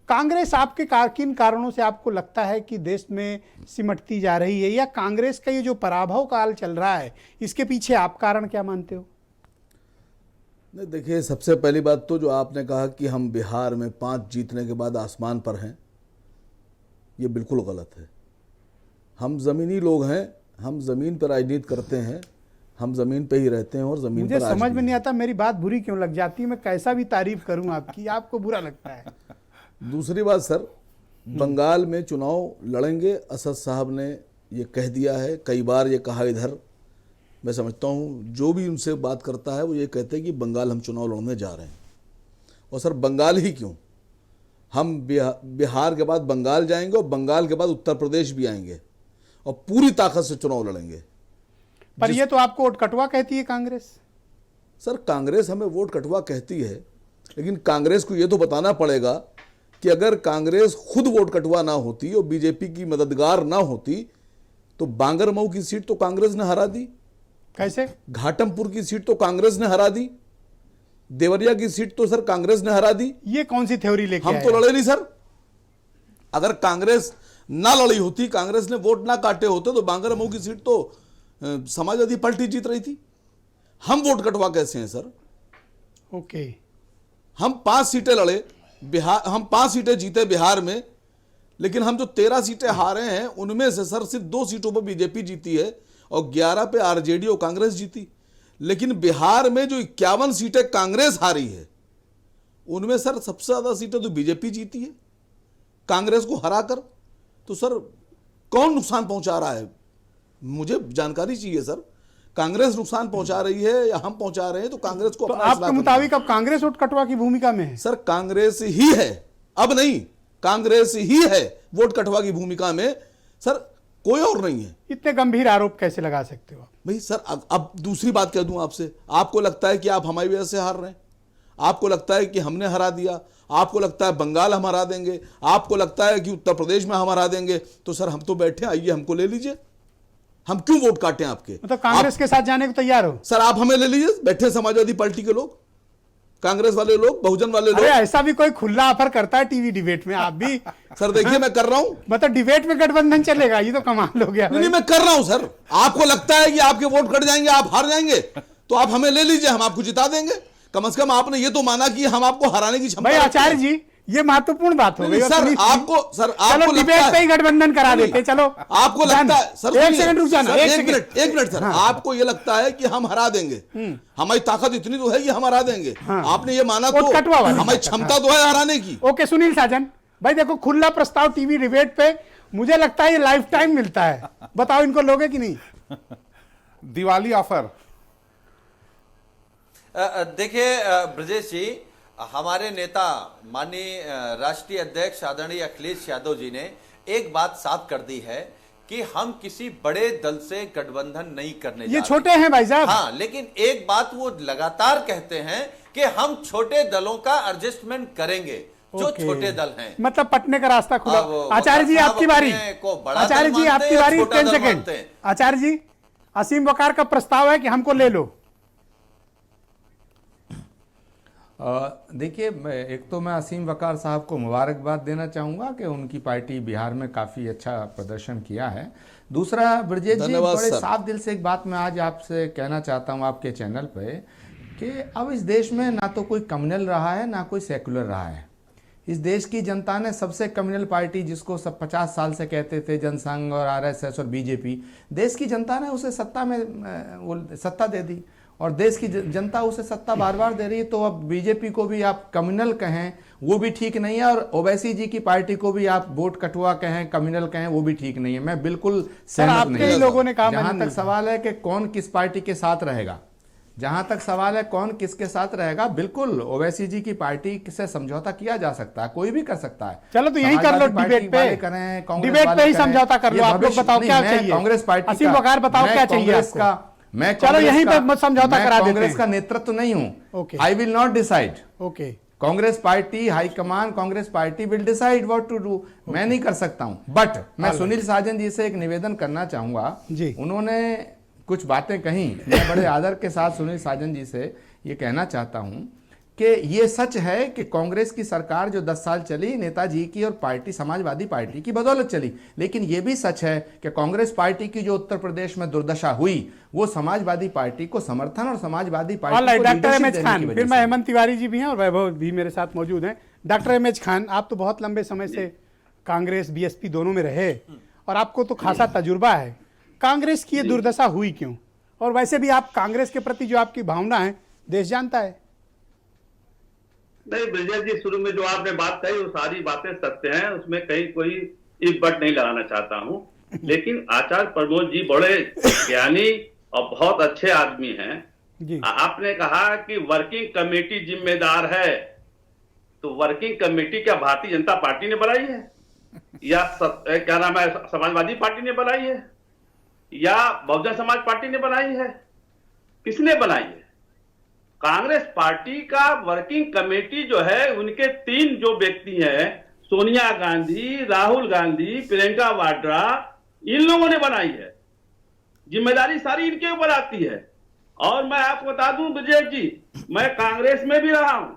कांग्रेस आपके किन कारणों से आपको लगता है कि देश में सिमटती जा रही है, या कांग्रेस का ये जो पराभव काल चल रहा है इसके पीछे आप कारण क्या मानते हो? नहीं, देखिए, सबसे पहली बात तो जो आपने कहा कि हम बिहार में 5 जीतने के बाद आसमान पर हैं, ये बिल्कुल गलत है। हम ज़मीनी लोग हैं, हम ज़मीन पर राजनीति करते हैं, हम ज़मीन पे ही रहते हैं और ज़मीन पर। मुझे समझ में नहीं आता मेरी बात बुरी क्यों लग जाती है, मैं कैसा भी तारीफ करूं आपकी, आपको बुरा लगता है। दूसरी बात सर, बंगाल में चुनाव लड़ेंगे, असद साहब ने ये कह दिया है, कई बार ये कहा इधर। मैं समझता हूँ जो भी उनसे बात करता है वो ये कहते हैं कि बंगाल हम चुनाव लड़ने जा रहे हैं। और सर, बंगाल ही क्यों, हम बिहार के बाद बंगाल जाएंगे और बंगाल के बाद उत्तर प्रदेश भी आएंगे और पूरी ताकत से चुनाव लड़ेंगे। पर ये तो आपको वोट कटवा कहती है कांग्रेस। सर, कांग्रेस हमें वोट कटवा कहती है, लेकिन कांग्रेस को ये तो बताना पड़ेगा कि अगर कांग्रेस खुद वोट कटवा ना होती और बीजेपी की मददगार ना होती तो बांगरमऊ की सीट तो कांग्रेस ने हरा दी। कैसे? घाटमपुर की सीट तो कांग्रेस ने हरा दी। देवरिया की सीट तो सर कांग्रेस ने हरा दी, ये कौन सी थ्योरी लेके हम आए तो हैं? लड़े नहीं सर। अगर कांग्रेस ना लड़ी होती, कांग्रेस ने वोट ना काटे होते, तो बांगरमऊ की सीट तो समाजवादी पार्टी जीत रही थी। हम वोट कटवा कैसे हैं सर? ओके, हम 5 सीटें लड़े बिहार, हम 5 सीटें जीते बिहार में, लेकिन हम जो 13 सीटें हारे हैं उनमें से सर सिर्फ 2 सीटों पर बीजेपी जीती है और 11 पे आरजेडी और कांग्रेस जीती। लेकिन बिहार में जो 51 सीटें कांग्रेस हारी है, उनमें सर सबसे ज्यादा सीटें तो बीजेपी जीती है कांग्रेस को हराकर। तो सर कौन नुकसान पहुंचा रहा है, मुझे जानकारी चाहिए सर। कांग्रेस नुकसान पहुंचा रही है या हम पहुंचा रहे हैं? तो कांग्रेस को तो अपना आपके इस्लाह करना मुताबिक अब कांग्रेस वोट कटवा की भूमिका में है? है। सर कांग्रेस ही है, अब नहीं, कांग्रेस ही है वोट कटवा की भूमिका में सर, कोई और नहीं है। इतने गंभीर आरोप कैसे लगा सकते हो आप? भाई सर अब दूसरी बात कह दूं आपसे, आपको लगता है कि आप हमारी वजह से हार रहे हैं? आपको लगता है कि हमने हरा दिया? आपको लगता है बंगाल हम हरा देंगे? आपको लगता है कि उत्तर प्रदेश में हम हरा देंगे? तो सर हम तो बैठे, आइए हमको ले लीजिए, हम क्यों वोट काटें आपके? मतलब कांग्रेस के साथ जाने को तैयार हो? सर आप हमें ले लीजिए, बैठे समाजवादी पार्टी के लोग, कांग्रेस वाले लोग, बहुजन वाले अरे लोग। ऐसा भी कोई खुला ऑफर करता है टीवी डिबेट में? आप भी सर देखिए मैं कर रहा हूं, मतलब डिबेट में गठबंधन चलेगा? ये तो कमाल हो गया नहीं भाई। मैं कर रहा हूं सर। आपको लगता है कि आपके वोट कट जाएंगे, आप हार जाएंगे, तो आप हमें ले लीजिए, हम आपको जिता देंगे। कम से कम आपने ये तो माना कि हम आपको हराने की क्षमता भाई रखते हैं। आचार्य जी, ये महत्वपूर्ण बात हो नहीं, गई। नहीं, और सर सुनील जी, आपको चलो लगता डिबेट पे ही है, गठबंधन करा नहीं, देते। चलो आपको लगता है सर, एक सुनिए, सेकंड रुक जाना, सर, एक एक मिनट सर, आपको ये लगता है कि हम हरा देंगे? हमारी ताकत इतनी तो है कि हम हरा देंगे। आपने ये माना वोट तो कटवा वाली हमारी ताकत, क्षमता तो है हराने की। ओके सुनील साजन भाई, देखो खुला प्रस्ताव टीवी डिबेट पे, मुझे लगता है ये लाइफ टाइम मिलता है। बताओ इनको लोगे कि नहीं? दिवाली ऑफर। देखिए ब्रजेश जी, हमारे नेता माननीय राष्ट्रीय अध्यक्ष आदरणीय अखिलेश यादव जी ने एक बात साफ कर दी है कि हम किसी बड़े दल से गठबंधन नहीं करने जा ये रहे। छोटे हैं भाई साहब। हाँ, लेकिन एक बात वो लगातार कहते हैं कि हम छोटे दलों का एडजस्टमेंट करेंगे, जो ओके। छोटे दल हैं। मतलब पटने का रास्ता खुला। अब आचार्य जी साहब आपकी बारी। अपने को बड़ा आचार्य दल जी मानते आपकी हैं, बारी, छोटा 10 दल सेकेंड। मानते हैं। आचार्य जी, असीम वकार का प्रस्ताव है कि हमको ले लो। देखिए, एक तो मैं असीम वकार साहब को मुबारकबाद देना चाहूँगा कि उनकी पार्टी बिहार में काफ़ी अच्छा प्रदर्शन किया है। दूसरा, ब्रजेश जी, धन्यवाद बड़े सर। साफ दिल से एक बात मैं आज आपसे कहना चाहता हूँ आपके चैनल पे, कि अब इस देश में ना तो कोई कम्युनल रहा है ना कोई सेकुलर रहा है। इस देश की जनता ने सबसे कम्युनल पार्टी, जिसको सब 50 साल से कहते थे, जनसंघ और आरएसएस और बीजेपी, देश की जनता ने उसे सत्ता में वो सत्ता दे दी और देश की जनता उसे सत्ता बार बार दे रही है। तो अब बीजेपी को भी आप कम्युनल कहें वो भी ठीक नहीं है, और ओवैसी जी की पार्टी को भी आप वोट कटवा कहें, कम्युनल कहें, वो भी ठीक नहीं है। मैं बिल्कुल सहमत आपके नहीं ही हूं। लोगों ने कहा जहां मैंने तक नहीं सवाल है कि कौन किस पार्टी के साथ रहेगा, जहां तक सवाल है कौन किसके साथ रहेगा, बिल्कुल ओवैसी जी की पार्टी से समझौता किया जा सकता है, कोई भी कर सकता है। चलो तो यहीं कर लो समाजवादी पार्टी डिबेट पे। वाले करें, कांग्रेस डिबेट वाले पे ही करें, समझौता कर लो। ये आप लोग भविष्य- बताओ नहीं, क्या मैं चाहिए? कांग्रेस पार्टी असीम का- वकार बताओ मैं क्या चाहिए कांग्रेस आपको? का- मैं चलो कांग्रेस यहीं का- पे समझौता मैं करा देते कांग्रेस हैं। का नेतृत्व नहीं हूं। Okay. I will not decide. Okay, Congress party high command, Congress party will decide what to do. मैं नहीं कर सकता हूं। बट मैं सुनील साजन जी से एक निवेदन करना चाहूंगा जी। उन्होंने कुछ बातें कही, मैं बड़े आदर के साथ सुनील साजन जी से ये कहना चाहता हूं कि ये सच है कि कांग्रेस की सरकार जो 10 साल चली, नेताजी की और पार्टी समाजवादी पार्टी की बदौलत चली। लेकिन यह भी सच है कि कांग्रेस पार्टी की जो उत्तर प्रदेश में दुर्दशा हुई, वो समाजवादी पार्टी को समर्थन और समाजवादी पार्टी ऑलराइट। को डॉक्टर leadership एम एच देने की खान, वजह फिर से। मैं हेमंत तिवारी जी भी हैं और वैभव भी मेरे साथ मौजूद हैं। डॉक्टर एम एच खान, आप तो बहुत लंबे समय से कांग्रेस बीएसपी दोनों में रहे और आपको तो खासा तजुर्बा है। कांग्रेस की ये दुर्दशा हुई क्यों? और वैसे भी आप कांग्रेस के प्रति जो आपकी भावना है देश जानता है। नहीं ब्रजेश जी, शुरू में जो आपने बात कही वो सारी बातें सत्य हैं, उसमें कहीं कोई इफ बट नहीं लगाना चाहता हूं। लेकिन आचार्य प्रमोद जी बड़े ज्ञानी और बहुत अच्छे आदमी हैं। जी। आपने कहा कि वर्किंग कमेटी जिम्मेदार है, तो वर्किंग कमेटी क्या भारतीय जनता पार्टी ने बनाई है या क्या नाम है समाजवादी पार्टी ने बनाई है या बहुजन समाज पार्टी ने बनाई है? किसने बनाई है? कांग्रेस पार्टी का वर्किंग कमेटी जो है, उनके 3 जो व्यक्ति हैं, सोनिया गांधी, राहुल गांधी, प्रियंका वाड्रा, इन लोगों ने बनाई है। जिम्मेदारी सारी इनके ऊपर आती है। और मैं आपको बता दूं विजय जी, मैं कांग्रेस में भी रहा हूं।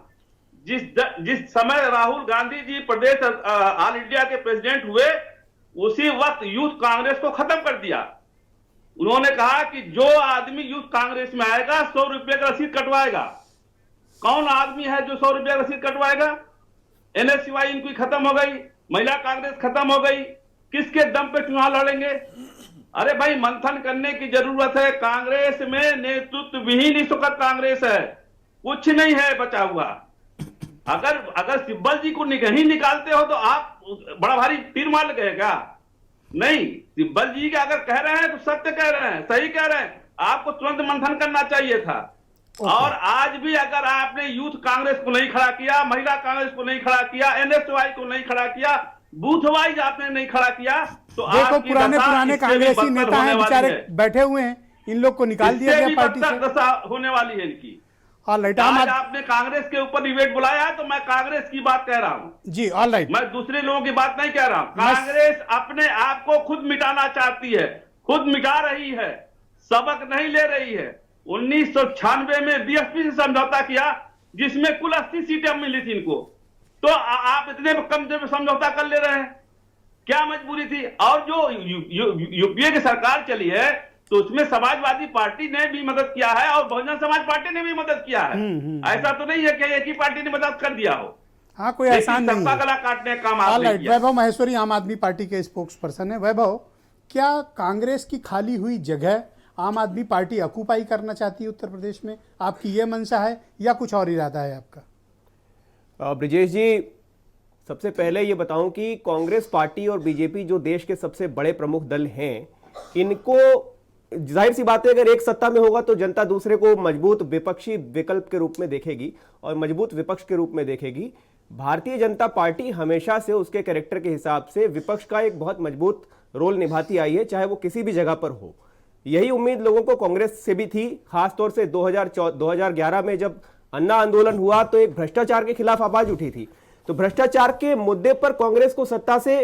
जिस समय राहुल गांधी जी प्रदेश ऑल इंडिया के प्रेसिडेंट हुए, उसी वक्त यूथ कांग्रेस को खत्म कर दिया। उन्होंने कहा कि जो आदमी यूथ कांग्रेस में आएगा 100 रुपये का रसीद कटवाएगा। कौन आदमी है जो 100 रुपये का रसीद कटवाएगा? NSY इनकी खत्म हो गई, महिला कांग्रेस खत्म हो गई, किसके दम पे चुनाव लड़ेंगे? अरे भाई, मंथन करने की जरूरत है। कांग्रेस में नेतृत्व विहीन इस वक्त कांग्रेस है, कुछ नहीं है बचा हुआ। अगर सिब्बल जी को नहीं निकालते हो तो आप बड़ा भारी तीर मार गए क्या? नहीं, सिब्बल जी के अगर कह रहे हैं तो सत्य कह रहे हैं, सही कह रहे हैं। आपको तुरंत मंथन करना चाहिए था। और आज भी अगर आपने यूथ कांग्रेस को नहीं खड़ा किया, महिला कांग्रेस को नहीं खड़ा किया, NSY को नहीं खड़ा किया, बूथ वाइज आपने नहीं खड़ा किया, तो देखो पुराने कांग्रेसी नेता हैं बेचारे बैठे हुए हैं, इन लोग को निकाल दिया गया पार्टी से। दशा होने वाली है इनकी। ऑल राइट, आज आपने कांग्रेस के ऊपर डिबेट बुलाया तो मैं कांग्रेस की बात कह रहा हूं जी। ऑल राइट, मैं दूसरे लोगों की बात नहीं कह रहा हूं। कांग्रेस अपने आप को खुद मिटाना चाहती है, खुद मिटा रही है, सबक नहीं ले रही है। 1996 में BSP से समझौता किया, जिसमें कुल 80 सीटें मिली थी इनको, तो आप इतने कम में समझौता कर ले रहे हैं, क्या मजबूरी थी? और जो यूपीए की सरकार चली है तो उसमें समाजवादी पार्टी ने भी मदद किया है और बहुजन समाज पार्टी ने भी मदद किया है। ऐसा तो नहीं है कि एक ही पार्टी ने मदद कर दिया हो। हाँ, कोई एहसान नहीं है। गला काटने का काम आपने किया। वैभव महेश्वरी आम आदमी पार्टी के स्पोक्स पर्सन है। वैभव, क्या कांग्रेस की खाली हुई जगह आम आदमी पार्टी ऑक्यूपाई करना चाहती है उत्तर प्रदेश में? आपकी यह मंशा है या कुछ और इरादा है आपका? ब्रिजेश जी, सबसे पहले ये बताऊं कि कांग्रेस पार्टी और बीजेपी जो देश के सबसे बड़े प्रमुख दल हैं, इनको जाहिर सी बात है अगर एक सत्ता में होगा तो जनता दूसरे को मजबूत विपक्षी विकल्प के रूप में देखेगी और मजबूत विपक्ष के रूप में देखेगी। भारतीय जनता पार्टी हमेशा से उसके कैरेक्टर के हिसाब से विपक्ष का एक बहुत मजबूत रोल निभाती आई है, चाहे वो किसी भी जगह पर हो। यही उम्मीद लोगों को कांग्रेस से भी थी, खासतौर से 2011 में जब अन्ना आंदोलन हुआ तो एक भ्रष्टाचार के खिलाफ आवाज उठी थी। तो भ्रष्टाचार के मुद्दे पर कांग्रेस को सत्ता से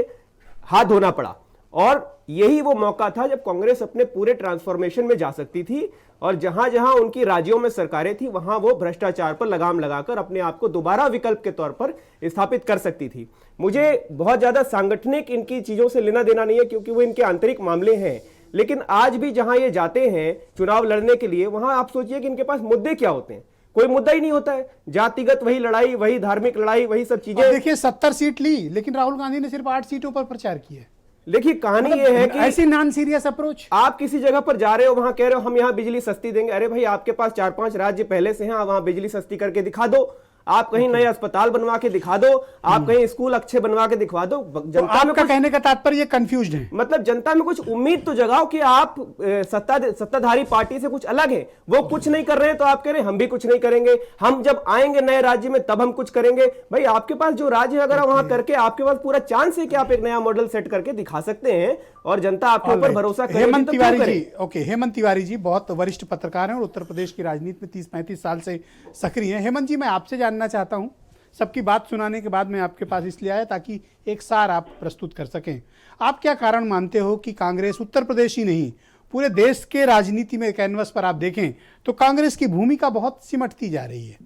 हाथ धोना पड़ा और यही वो मौका था जब कांग्रेस अपने पूरे ट्रांसफॉर्मेशन में जा सकती थी और जहां जहां उनकी राज्यों में सरकारें थी वहां वो भ्रष्टाचार पर लगाम लगाकर अपने आप को दोबारा विकल्प के तौर पर स्थापित कर सकती थी। मुझे बहुत ज्यादा सांगठनिक इनकी चीजों से लेना देना नहीं है क्योंकि वो इनके आंतरिक मामले हैं, लेकिन आज भी जहां ये जाते हैं चुनाव लड़ने के लिए, वहां आप सोचिए कि इनके पास मुद्दे क्या होते हैं। कोई मुद्दा ही नहीं होता है, जातिगत वही लड़ाई, वही धार्मिक लड़ाई, वही सब चीजें। देखिए 70 सीट ली, लेकिन राहुल गांधी ने सिर्फ 8 सीटों पर प्रचार किया। देखिए कहानी ये है कि ऐसी नॉन सीरियस अप्रोच। आप किसी जगह पर जा रहे हो, वहां कह रहे हो हम यहां बिजली सस्ती देंगे। अरे भाई, आपके पास 4-5 राज्य पहले से हैं, वहां बिजली सस्ती करके दिखा दो। आप कहीं नए अस्पताल बनवा के दिखा दो, आप कहीं स्कूल अच्छे बनवा के दिखवा दो। जनता में कहने का तात्पर्य कंफ्यूज्ड है, मतलब जनता में कुछ उम्मीद तो जगाओ कि आप सत्ताधारी पार्टी से कुछ अलग है। वो कुछ नहीं कर रहे हैं तो आप कह रहे हैं हम भी कुछ नहीं करेंगे, हम जब आएंगे नए राज्य में तब हम कुछ करेंगे। भाई, आपके पास जो राज्य है, अगर वहां करके आपके पास पूरा चांस है कि आप एक नया मॉडल सेट करके दिखा सकते हैं और जनता आपके ऊपर भरोसा करेगी। हेमंत तिवारी जी, ओके, हेमंत तिवारी जी बहुत वरिष्ठ पत्रकार हैं और उत्तर प्रदेश की राजनीति में 30-35 साल से सक्रिय हैं। हेमंत जी, मैं आपसे जानना चाहता हूं, सबकी बात सुनाने के बाद मैं आपके पास इसलिए आया ताकि एक सार आप प्रस्तुत कर सकें। आप क्या कारण मानते हो कि कांग्रेस उत्तर प्रदेश ही नहीं पूरे देश के राजनीति में कैनवस पर आप देखें तो कांग्रेस की भूमिका बहुत सिमटती जा रही है,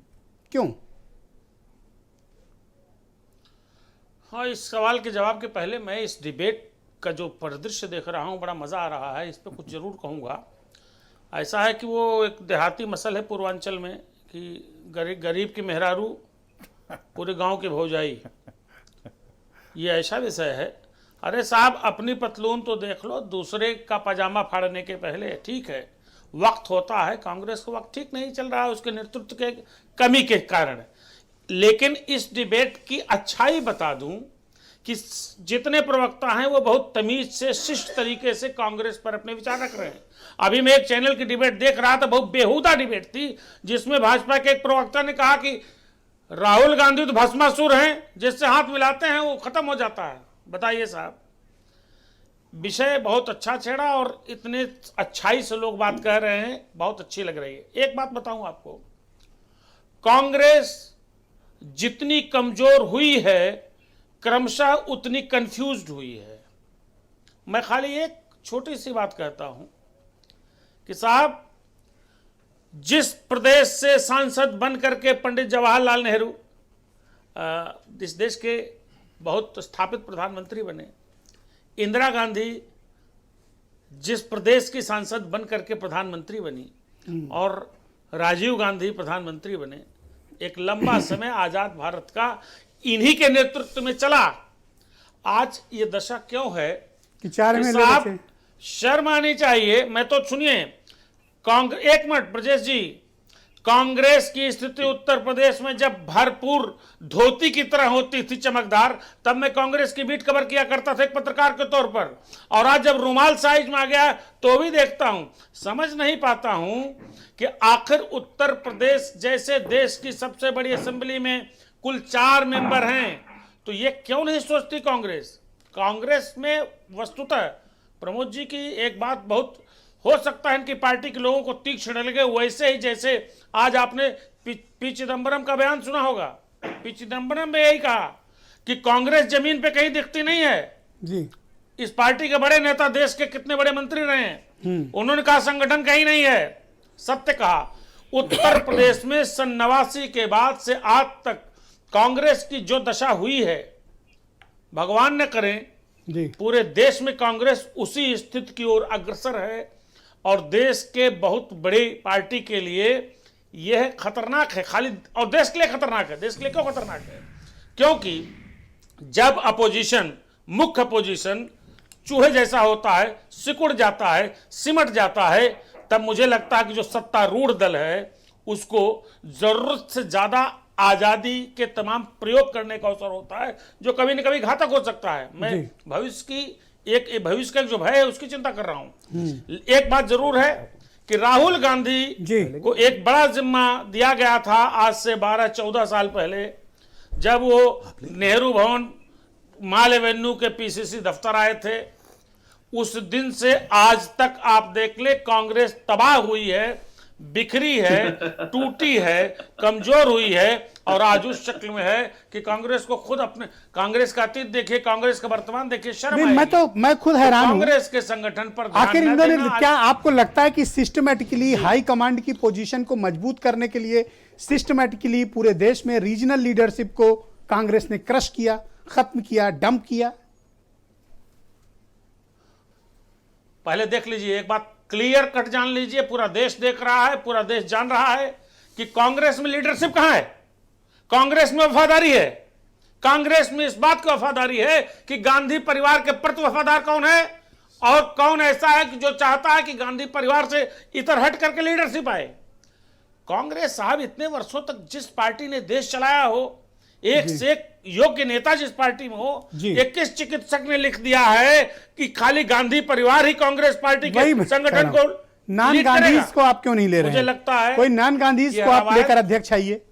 क्यों? हाँ, इस सवाल के जवाब के पहले मैं इस डिबेट का जो परिदृश्य देख रहा हूँ, बड़ा मज़ा आ रहा है, इस पर कुछ ज़रूर कहूँगा। ऐसा है कि वो एक देहाती मसल है पूर्वांचल में कि गरीब की मेहरारू पूरे गांव की भौजाई, ये ऐसा विषय है। अरे साहब, अपनी पतलून तो देख लो, दूसरे का पजामा फाड़ने के पहले। ठीक है, वक्त होता है, कांग्रेस को वक्त ठीक नहीं चल रहा है उसके नेतृत्व के कमी के कारण। लेकिन इस डिबेट की अच्छाई बता दूं कि जितने प्रवक्ता हैं वो बहुत तमीज से, शिष्ट तरीके से कांग्रेस पर अपने विचार रख रहे हैं। अभी मैं एक चैनल की डिबेट देख रहा था, बहुत बेहुदा डिबेट थी, जिसमें भाजपा के एक प्रवक्ता ने कहा कि राहुल गांधी तो भस्मासुर हैं, जिससे हाथ मिलाते हैं वो खत्म हो जाता है। बताइए साहब, विषय बहुत अच्छा छेड़ा और इतने अच्छाई से लोग बात कह रहे हैं, बहुत अच्छी लग रही है। एक बात बताऊं आपको, कांग्रेस जितनी कमजोर हुई है क्रमशः उतनी कंफ्यूज्ड हुई है। मैं खाली एक छोटी सी बात कहता हूं कि साहब, जिस प्रदेश से सांसद बन करके पंडित जवाहरलाल नेहरू इस देश के बहुत स्थापित प्रधानमंत्री बने, इंदिरा गांधी जिस प्रदेश की सांसद बन करके प्रधानमंत्री बनी और राजीव गांधी प्रधानमंत्री बने, एक लंबा समय आजाद भारत का इन्हीं के नेतृत्व में चला। आज ये दशा क्यों है कि 4 में साहब शर्म आनी चाहिए। मैं तो सुनिए, एक मिनट ब्रजेश जी, कांग्रेस की स्थिति उत्तर प्रदेश में जब भरपूर धोती की तरह होती थी चमकदार, तब मैं कांग्रेस की बीट कवर किया करता था एक पत्रकार के तौर पर, और आज जब रुमाल साइज में आ गया तो भी देखता हूं। समझ नहीं पाता हूं कि आखिर उत्तर प्रदेश जैसे देश की सबसे बड़ी असेंबली में कुल 4 मेंबर हैं, तो ये क्यों नहीं सोचती कांग्रेस। कांग्रेस में वस्तुतः प्रमोद जी की एक बात बहुत हो सकता है, इनकी पार्टी के लोगों को तीक्ष्ण लगे, वैसे ही जैसे आज आपने पी चिदम्बरम का बयान सुना होगा। पी चिदम्बरम में यही कहा कि कांग्रेस जमीन पे कहीं दिखती नहीं है जी। इस पार्टी के बड़े नेता देश के कितने बड़े मंत्री रहे हैं, उन्होंने कहा संगठन कहीं नहीं है। सत्य कहा। उत्तर प्रदेश में सन 89 के बाद से आज तक कांग्रेस की जो दशा हुई है, भगवान न करें जी, पूरे देश में कांग्रेस उसी स्थिति की ओर अग्रसर है, और देश के बहुत बड़ी पार्टी के लिए यह खतरनाक है। खाली और देश के लिए खतरनाक है। देश के लिए क्यों खतरनाक है? क्योंकि जब अपोजिशन, मुख्य अपोजिशन चूहे जैसा होता है, सिकुड़ जाता है, सिमट जाता है, तब मुझे लगता है कि जो सत्तारूढ़ दल है उसको जरूरत से ज्यादा आजादी के तमाम प्रयोग करने का अवसर होता है, जो कभी न कभी घातक हो सकता है। मैं भविष्य का जो भय है उसकी चिंता कर रहा हूं। एक बात जरूर है कि राहुल गांधी को एक बड़ा जिम्मा दिया गया था आज से 12-14 साल पहले, जब वो नेहरू भवन माल एवेन्यू के पीसीसी दफ्तर आए थे। उस दिन से आज तक आप देख ले, कांग्रेस तबाह हुई है, बिखरी है, टूटी है, कमजोर हुई है, और आज उस शक्ल में है कि कांग्रेस को खुद अपने, कांग्रेस का अतीत देखिए, कांग्रेस का वर्तमान देखिए, शर्म आएगी। मैं खुद हैरान हूं कांग्रेस के संगठन पर आखिर इन्होंने क्या, आपको लगता है कि सिस्टमैटिकली हाई कमांड की पोजीशन को मजबूत करने के लिए सिस्टमैटिकली पूरे देश में रीजनल लीडरशिप को कांग्रेस ने क्रश किया, खत्म किया, डंप किया? पहले देख लीजिए, एक बात क्लियर कट जान लीजिए, पूरा देश देख रहा है, पूरा देश जान रहा है कि कांग्रेस में लीडरशिप कहां है। कांग्रेस में वफादारी है। कांग्रेस में इस बात की वफादारी है कि गांधी परिवार के प्रति वफादार कौन है, और कौन ऐसा है कि जो चाहता है कि गांधी परिवार से इतर हट करके लीडरशिप आए। कांग्रेस साहब इतने वर्षों तक जिस पार्टी ने देश चलाया हो, एक से एक योग्य नेता जिस पार्टी में हो, 21 चिकित्सक ने लिख दिया है कि खाली गांधी परिवार ही कांग्रेस पार्टी के संगठन को नॉन गांधीज को आप क्यों नहीं ले रहे हैं? मुझे लगता है कोई नॉन गांधीज को आप लेकर अध्यक्ष आइए।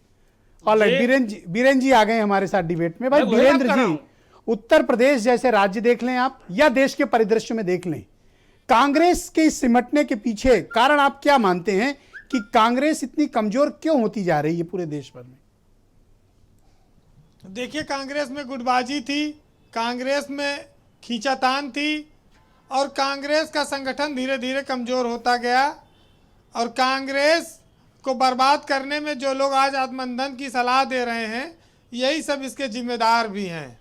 और बीरेंद्र जी आ गए हमारे साथ डिबेट में। भाई बीरेंद्र जी, उत्तर प्रदेश जैसे राज्य देख लें आप, या देश के परिदृश्य में देख लें, कांग्रेस के सिमटने के पीछे कारण आप क्या मानते हैं कि कांग्रेस इतनी कमजोर क्यों होती जा रही है पूरे देश भर में? देखिए, कांग्रेस में गुटबाजी थी, कांग्रेस में खींचातान थी, और कांग्रेस का संगठन धीरे धीरे कमज़ोर होता गया, और कांग्रेस को बर्बाद करने में जो लोग आज आत्मबंधन की सलाह दे रहे हैं, यही सब इसके जिम्मेदार भी हैं।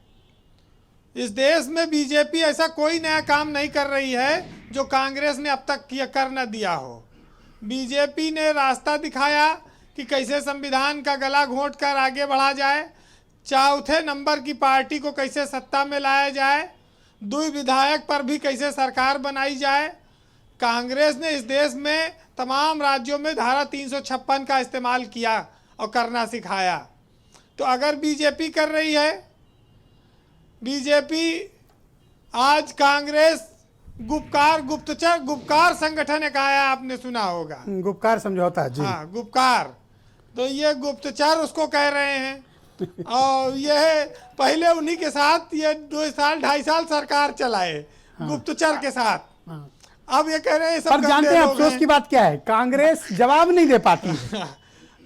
इस देश में बीजेपी ऐसा कोई नया काम नहीं कर रही है जो कांग्रेस ने अब तक किया कर न दिया हो। बीजेपी ने रास्ता दिखाया कि कैसे संविधान का गला घोंट कर आगे बढ़ा जाए, चौथे नंबर की पार्टी को कैसे सत्ता में लाया जाए, 2 विधायक पर भी कैसे सरकार बनाई जाए। कांग्रेस ने इस देश में तमाम राज्यों में धारा 356 का इस्तेमाल किया और करना सिखाया। तो अगर बीजेपी कर रही है, बीजेपी आज कांग्रेस गुप्तकार संगठन एक आया, आपने सुना होगा, गुप्तकार समझौता जी। हाँ, गुप्तकार। तो ये गुप्तचर उसको कह रहे हैं, और यह पहले उन्हीं के साथ ये 2-2.5 साल सरकार चलाए, गुप्तचर के साथ। अब ये कह रहे हैं सब। पर जानते हैं अफसोस की बात क्या है, कांग्रेस जवाब नहीं दे पाती है।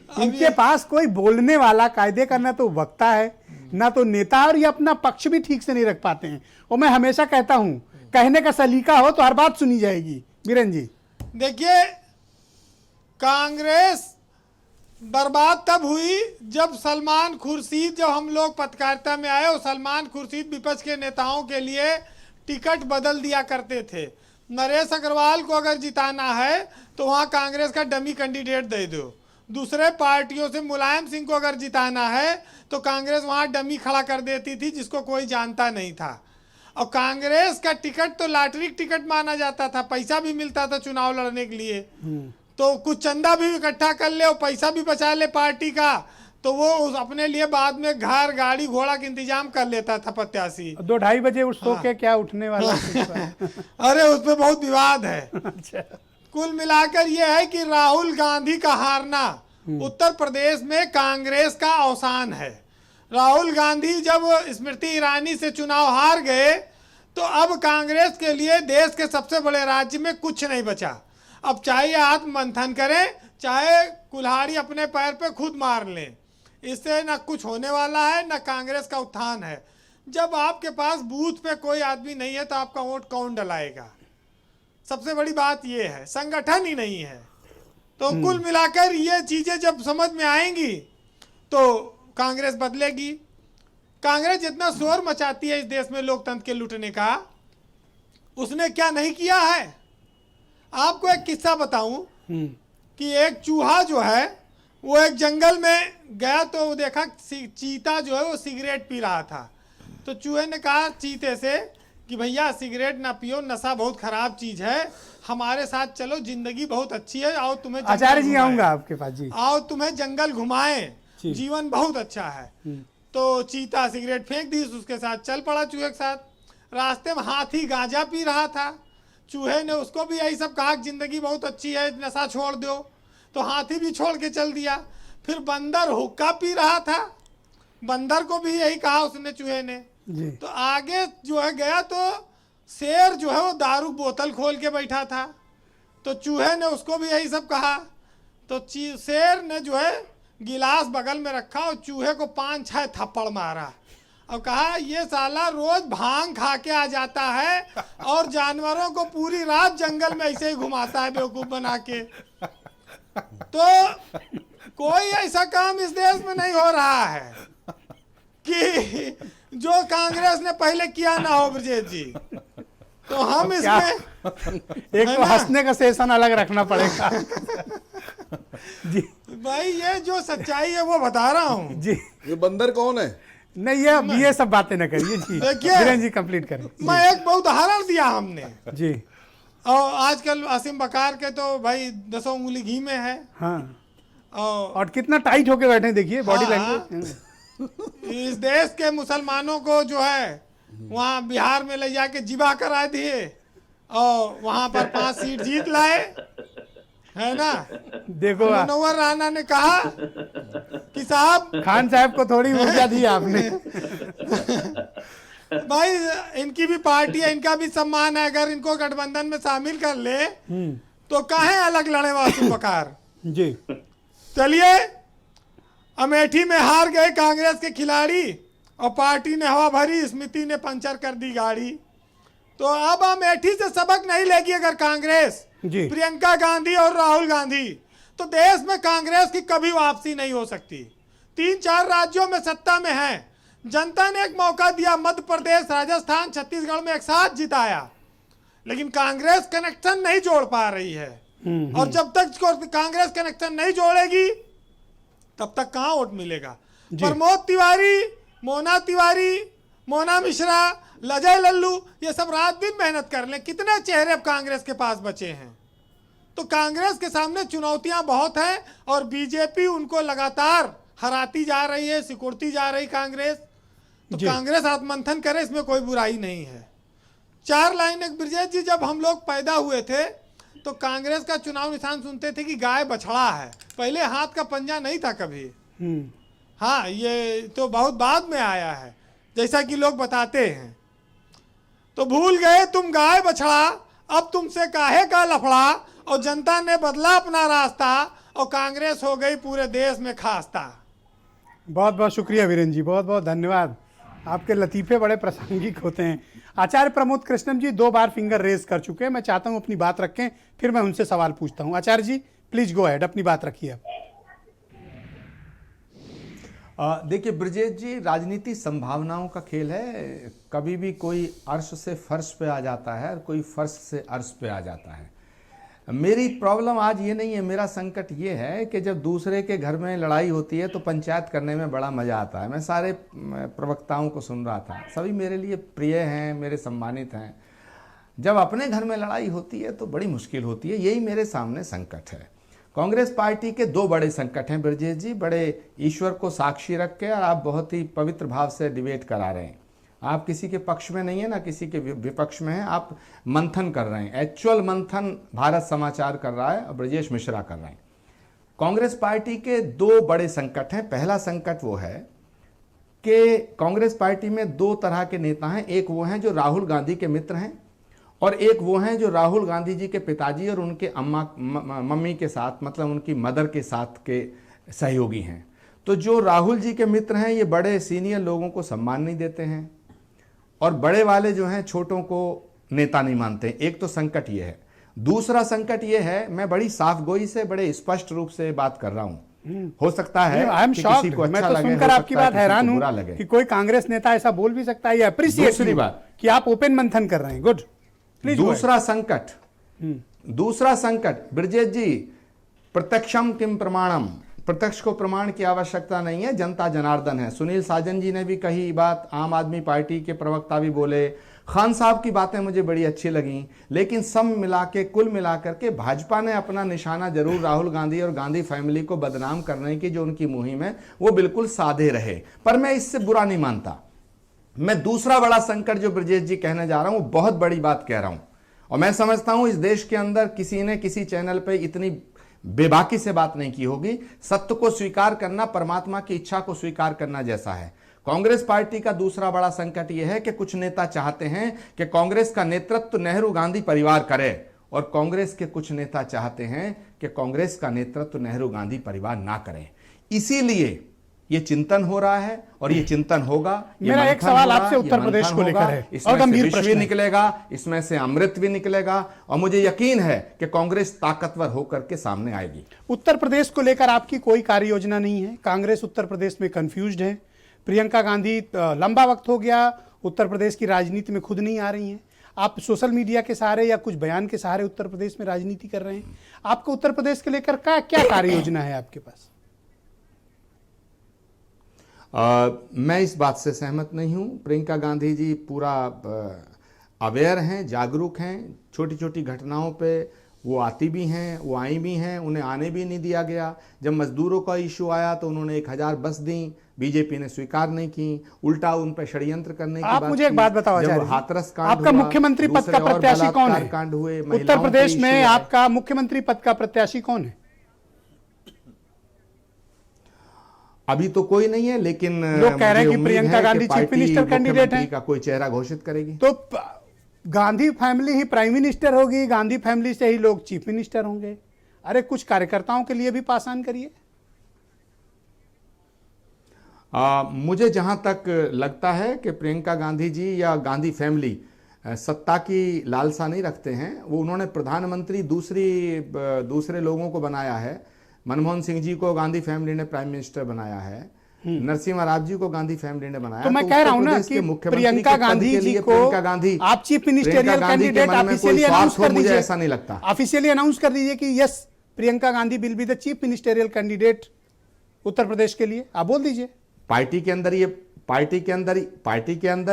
इनके पास कोई बोलने वाला, कायदे का ना तो वक्ता है ना तो नेता, और ये अपना पक्ष भी ठीक से नहीं रख पाते हैं। और मैं हमेशा कहता हूं, कहने का सलीका हो तो हर बात सुनी जाएगी। बीरेंद्र जी देखिए, कांग्रेस बर्बाद तब हुई जब सलमान खुर्शीद, जब हम लोग पत्रकारिता में आए और सलमान खुर्शीद विपक्ष के नेताओं के लिए टिकट बदल दिया करते थे। नरेश अग्रवाल को अगर जिताना है तो वहाँ कांग्रेस का डमी कैंडिडेट दे दो, दूसरे पार्टियों से मुलायम सिंह को अगर जिताना है तो कांग्रेस वहाँ डमी खड़ा कर देती थी जिसको कोई जानता नहीं था। और कांग्रेस का टिकट तो लॉटरी टिकट माना जाता था, पैसा भी मिलता था चुनाव लड़ने के लिए, तो कुछ चंदा भी इकट्ठा कर ले और पैसा भी बचा ले पार्टी का, तो वो अपने लिए बाद में घर गाड़ी घोड़ा का इंतजाम कर लेता था प्रत्याशी। 2-2:30 बजे उठ सो के क्या उठने वाला अरे उस पर बहुत विवाद है। अच्छा। कुल मिलाकर ये है कि राहुल गांधी का हारना उत्तर प्रदेश में कांग्रेस का अवसान है। राहुल गांधी जब स्मृति ईरानी से चुनाव हार गए तो अब कांग्रेस के लिए देश के सबसे बड़े राज्य में कुछ नहीं बचा। अब चाहे आत्ममंथन करें, चाहे कुल्हाड़ी अपने पैर पे खुद मार लें, इससे न कुछ होने वाला है न कांग्रेस का उत्थान है। जब आपके पास बूथ पे कोई आदमी नहीं है तो आपका वोट कौन डलाएगा? सबसे बड़ी बात यह है, संगठन ही नहीं है। तो कुल मिलाकर ये चीजें जब समझ में आएंगी तो कांग्रेस बदलेगी। कांग्रेस जितना शोर मचाती है इस देश में लोकतंत्र के लूटने का, उसने क्या नहीं किया है। आपको एक किस्सा बताऊं कि एक चूहा जो है वो एक जंगल में गया तो वो देखा चीता जो है वो सिगरेट पी रहा था। तो चूहे ने कहा चीते से कि भैया सिगरेट ना पियो, नशा बहुत खराब चीज है, हमारे साथ चलो, जिंदगी बहुत अच्छी है, आओ तुम्हें आचार्य जी आऊंगा आपके पास जी, आओ तुम्हें जंगल घुमाएं, जीवन बहुत अच्छा है। तो चीता सिगरेट फेंक दी, उसके साथ चल पड़ा चूहे के साथ। रास्ते में हाथी गांजा पी रहा था, चूहे ने उसको भी यही सब कहा कि जिंदगी बहुत अच्छी है, नशा छोड़ दो, तो हाथी भी छोड़ के चल दिया। फिर बंदर हुक्का पी रहा था, बंदर को भी यही कहा उसने, चूहे ने। तो आगे जो है गया तो शेर जो है वो दारू बोतल खोल के बैठा था, तो चूहे ने उसको भी यही सब कहा। तो शेर ने जो है गिलास बगल में रखा और चूहे को 5-6 थप्पड़ मारा और कहा ये साला रोज भांग खा के आ जाता है और जानवरों को पूरी रात जंगल में ऐसे ही घुमाता है बेवकूफ बना के। तो कोई ऐसा काम इस देश में नहीं हो रहा है कि जो कांग्रेस ने पहले किया ना हो ब्रजेश जी। तो हम इसमें एक तो हंसने का सेशन अलग रखना पड़ेगा जी। भाई ये जो सच्चाई है वो बता रहा हूँ जी। ये बंदर कौन है? नहीं ये सब बातें न करिए जी, देखिए वीरेंद्र जी कंप्लीट करें। मैं एक बहुत उदाहरण दिया हमने जी। और आजकल असीम बकार के तो भाई 10 उंगली घी में है। हाँ। और कितना टाइट होके बैठे देखिए बॉडी लैंग्वेज। इस देश के मुसलमानों को जो है वहाँ बिहार में ले जाके जिबा करा दिए और वहाँ पर 5 सीट जीत लाए, है ना। देखो मनोहर राणा ने कहा कि साहब, खान साहब को थोड़ी ऊर्जा दी आपने। भाई इनकी भी पार्टी है, इनका भी सम्मान है, अगर इनको गठबंधन में शामिल कर ले तो काहे अलग लड़े वासिम बकार जी। चलिए, अमेठी में हार गए कांग्रेस के खिलाड़ी और पार्टी ने हवा भरी, स्मृति ने पंचर कर दी गाड़ी। तो अब अमेठी से सबक नहीं लेगी अगर कांग्रेस, प्रियंका गांधी और राहुल गांधी, तो देश में कांग्रेस की कभी वापसी नहीं हो सकती। 3-4 राज्यों में सत्ता में है, जनता ने एक मौका दिया, मध्य प्रदेश, राजस्थान, छत्तीसगढ़ में एक साथ जिताया, लेकिन कांग्रेस कनेक्शन नहीं जोड़ पा रही है। और जब तक कांग्रेस कनेक्शन नहीं जोड़ेगी तब तक कहाँ वोट मिलेगा। प्रमोद तिवारी, मोना मिश्रा, लजय लल्लू, ये सब रात दिन मेहनत कर लें, कितने चेहरे अब कांग्रेस के पास बचे हैं। तो कांग्रेस के सामने चुनौतियां बहुत हैं और बीजेपी उनको लगातार हराती जा रही है, सिकुड़ती जा रही कांग्रेस। तो कांग्रेस आत्ममंथन करे, इसमें कोई बुराई नहीं है। 4 लाइन ब्रजेश जी, जब हम लोग पैदा हुए थे तो कांग्रेस का चुनाव निशान सुनते थे कि गाय बछड़ा है, पहले हाथ का पंजा नहीं था कभी। हाँ, ये तो बहुत बाद में आया है जैसा कि लोग बताते हैं। तो भूल गए तुम गाय बछड़ा, अब तुमसे काहे का लफड़ा, और जनता ने बदला अपना रास्ता और कांग्रेस हो गई पूरे देश में खास्ता। बहुत बहुत शुक्रिया वीरेंद्र जी, बहुत बहुत धन्यवाद। आपके लतीफ़े बड़े प्रासंगिक होते हैं। आचार्य प्रमोद कृष्णम जी 2 बार फिंगर रेज कर चुके हैं, मैं चाहता हूं अपनी बात रखें, फिर मैं उनसे सवाल पूछता हूं। आचार्य जी प्लीज गो अहेड, अपनी बात रखिए आप। देखिए ब्रजेश जी, राजनीति संभावनाओं का खेल है। कभी भी कोई अर्श से फर्श पे आ जाता है और कोई फर्श से अर्श पे आ जाता है। मेरी प्रॉब्लम आज ये नहीं है, मेरा संकट ये है कि जब दूसरे के घर में लड़ाई होती है तो पंचायत करने में बड़ा मज़ा आता है। मैं सारे प्रवक्ताओं को सुन रहा था, सभी मेरे लिए प्रिय हैं, मेरे सम्मानित हैं। जब अपने घर में लड़ाई होती है तो बड़ी मुश्किल होती है। यही मेरे सामने संकट है। कांग्रेस पार्टी के दो बड़े संकट हैं ब्रजेश जी, बड़े ईश्वर को साक्षी रख के, और आप बहुत ही पवित्र भाव से डिबेट करा रहे हैं। आप किसी के पक्ष में नहीं है ना किसी के विपक्ष में है, आप मंथन कर रहे हैं। एक्चुअल मंथन भारत समाचार कर रहा है और ब्रजेश मिश्रा कर रहे हैं। कांग्रेस पार्टी के दो बड़े संकट हैं। पहला संकट वो है कि कांग्रेस पार्टी में दो तरह के नेता हैं। एक वो हैं जो राहुल गांधी के मित्र हैं, और एक वो हैं जो राहुल गांधी जी के पिताजी और उनके मम्मी के साथ, मतलब उनकी मदर के साथ के सहयोगी हैं। तो जो राहुल जी के मित्र हैं ये बड़े सीनियर लोगों को सम्मान नहीं देते हैं, और बड़े वाले जो हैं छोटों को नेता नहीं मानते। एक तो संकट ये है। दूसरा संकट ये है, मैं बड़ी साफ गोई से, बड़े स्पष्ट रूप से बात कर रहा हूं। हो सकता है कि किसी को अच्छा लगे, सुनकर आपकी बात हैरान हूं कि कोई कांग्रेस नेता ऐसा बोल भी सकता है। अप्रिशिएट दूसरी बात कि आप ओपन मंथन कर रहे हैं, गुड। दूसरा संकट ब्रजेश जी, प्रत्यक्षम किम प्रमाणम, प्रत्यक्ष को प्रमाण की आवश्यकता नहीं है, जनता जनार्दन है। सुनील साजन जी ने भी कही बात, आम आदमी पार्टी के प्रवक्ता भी बोले, खान साहब की बातें मुझे बड़ी अच्छी लगी। लेकिन सब मिला के, कुल मिलाकर के भाजपा ने अपना निशाना जरूर राहुल गांधी और गांधी फैमिली को बदनाम करने की जो उनकी मुहिम है वो बिल्कुल साधे रहे, पर मैं इससे बुरा नहीं मानता। मैं दूसरा बड़ा संकट जो ब्रजेश जी कहने जा रहा हूं, वो बहुत बड़ी बात कह रहा हूं, और मैं समझता हूं इस देश के अंदर किसी ने किसी चैनल पे इतनी बेबाकी से बात नहीं की होगी। सत्य को स्वीकार करना परमात्मा की इच्छा को स्वीकार करना जैसा है। कांग्रेस पार्टी का दूसरा बड़ा संकट यह है कि कुछ नेता चाहते हैं कि कांग्रेस का नेतृत्व नेहरू गांधी परिवार करे, और कांग्रेस के कुछ नेता चाहते हैं कि कांग्रेस का नेतृत्व नेहरू गांधी परिवार ना करे। इसीलिए ये चिंतन हो रहा है, और ये चिंतन होगा। मेरा एक सवाल आपसे उत्तर प्रदेश को लेकर है, और गंभीर प्रश्न निकलेगा, इसमें से अमृत भी निकलेगा, और मुझे यकीन है कि कांग्रेस ताकतवर होकर के सामने आएगी। उत्तर प्रदेश को लेकर आपकी कोई कार्य योजना नहीं है। कांग्रेस उत्तर प्रदेश में कंफ्यूज्ड है। प्रियंका गांधी लंबा वक्त हो गया उत्तर प्रदेश की राजनीति में खुद नहीं आ रही हैं। आप सोशल मीडिया के सहारे या कुछ बयान के सहारे उत्तर प्रदेश में राजनीति कर रहे हैं। आपको उत्तर प्रदेश के लेकर क्या कार्य योजना है आपके पास? मैं इस बात से सहमत नहीं हूं। प्रियंका गांधी जी पूरा अवेयर हैं, जागरूक हैं। छोटी छोटी घटनाओं पे वो आती भी हैं, वो आई भी हैं, उन्हें आने भी नहीं दिया गया। जब मजदूरों का इशू आया तो उन्होंने 1000 बस दी, बीजेपी ने स्वीकार नहीं की, उल्टा उन पर षड्यंत्र करने की आप मुझे एक बात बताओ, हाथरस कांड, आपका मुख्यमंत्री पद का प्रत्याशी कौन है? कांड हुए उत्तर प्रदेश में आपका मुख्यमंत्री पद का प्रत्याशी कौन है? अभी तो कोई नहीं है, लेकिन लोग कह रहे हैं कि Priyanka Gandhi chief minister candidate है, का कोई चेहरा घोषित करेगी। तो गांधी फैमिली ही प्राइम मिनिस्टर होगी, गांधी फैमिली से ही लोग चीफ मिनिस्टर होंगे। अरे कुछ कार्यकर्ताओं के लिए भी पासान करिए। मुझे जहां तक लगता है कि प्रियंका गांधी जी या गांधी फैमिली सत्ता की लालसा नहीं रखते हैं। वो उन्होंने प्रधानमंत्री दूसरे लोगों को बनाया है। मनमोहन सिंह जी को गांधी फैमिली ने प्राइम मिनिस्टर बनाया है, नरसिम्हा राव जी को गांधी फैमिली ने बनाया। तो मैं कह रहा हूं ना कि प्रियंका गांधी जी को आप chief ministerial candidate officially announce कर दीजिए। ऐसा नहीं लगता, ऑफिशियली अनाउंस कर दीजिए कि yes Priyanka Gandhi will be the chief ministerial candidate Uttar Pradesh के लिए। आप बोल दीजिए। पार्टी के अंदर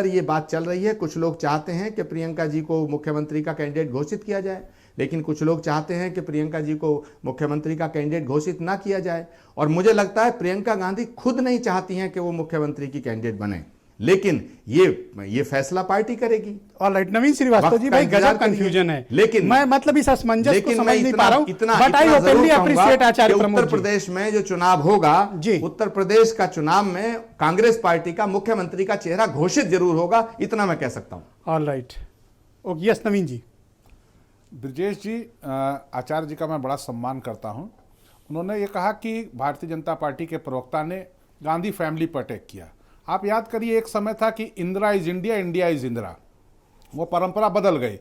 ये बात चल रही है। कुछ लोग चाहते हैं कि प्रियंका जी को मुख्यमंत्री का कैंडिडेट घोषित किया जाए, लेकिन कुछ लोग चाहते हैं कि प्रियंका जी को मुख्यमंत्री का कैंडिडेट घोषित ना किया जाए। और मुझे लगता है प्रियंका गांधी खुद नहीं चाहती हैं कि वो मुख्यमंत्री की कैंडिडेट बने, लेकिन ये फैसला पार्टी करेगी। ऑलराइट नवीन श्रीवास्तव जी, भाई गजब कंफ्यूजन है, लेकिन मैं मतलब इस असमंजस को समझ नहीं पा रहा हूं। But I openly appreciate Acharya Pramod ji. Uttar Pradesh में जो चुनाव होगा, उत्तर प्रदेश का चुनाव में कांग्रेस पार्टी का मुख्यमंत्री का चेहरा घोषित जरूर होगा, इतना मैं कह सकता हूं। ऑलराइट, ओके, यस नवीन जी। ब्रजेश जी, आचार्य जी का मैं बड़ा सम्मान करता हूं। उन्होंने ये कहा कि भारतीय जनता पार्टी के प्रवक्ता ने गांधी फैमिली पर अटैक किया। आप याद करिए, एक समय था कि Indira is India, India is Indira. वो परंपरा बदल गई।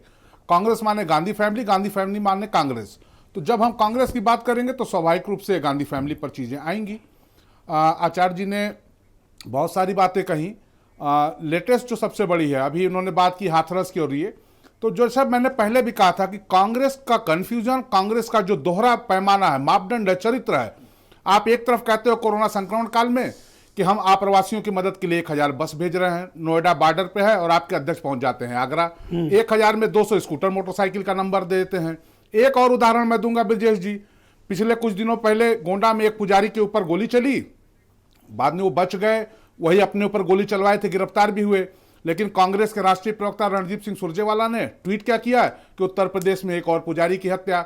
कांग्रेस माने गांधी फैमिली माने कांग्रेस। तो जब हम कांग्रेस की बात करेंगे तो स्वाभाविक रूप से गांधी फैमिली पर चीज़ें आएंगी। आचार्य जी ने बहुत सारी बातें कही। लेटेस्ट जो सबसे बड़ी है, अभी उन्होंने बात की हाथरस की, और ये तो जो सब मैंने पहले भी कहा था कि कांग्रेस का कंफ्यूजन, कांग्रेस का जो दोहरा पैमाना है, मापदंड है, चरित्र है। आप एक तरफ कहते हो कोरोना संक्रमण काल में कि हम आप्रवासियों की मदद के लिए 1000 बस भेज रहे हैं, नोएडा बॉर्डर पे है और आपके अध्यक्ष पहुंच जाते हैं आगरा, 1000 में 200 स्कूटर मोटरसाइकिल का नंबर दे देते हैं। एक और उदाहरण मैं दूंगा ब्रजेश जी, पिछले कुछ दिनों पहले गोंडा में एक पुजारी के ऊपर गोली चली, बाद में वो बच गए, वही अपने ऊपर गोली चलवाए थे, गिरफ्तार भी हुए। लेकिन कांग्रेस के राष्ट्रीय प्रवक्ता रणदीप सिंह सुरजेवाला ने ट्वीट क्या किया कि उत्तर प्रदेश में एक और पुजारी की हत्या।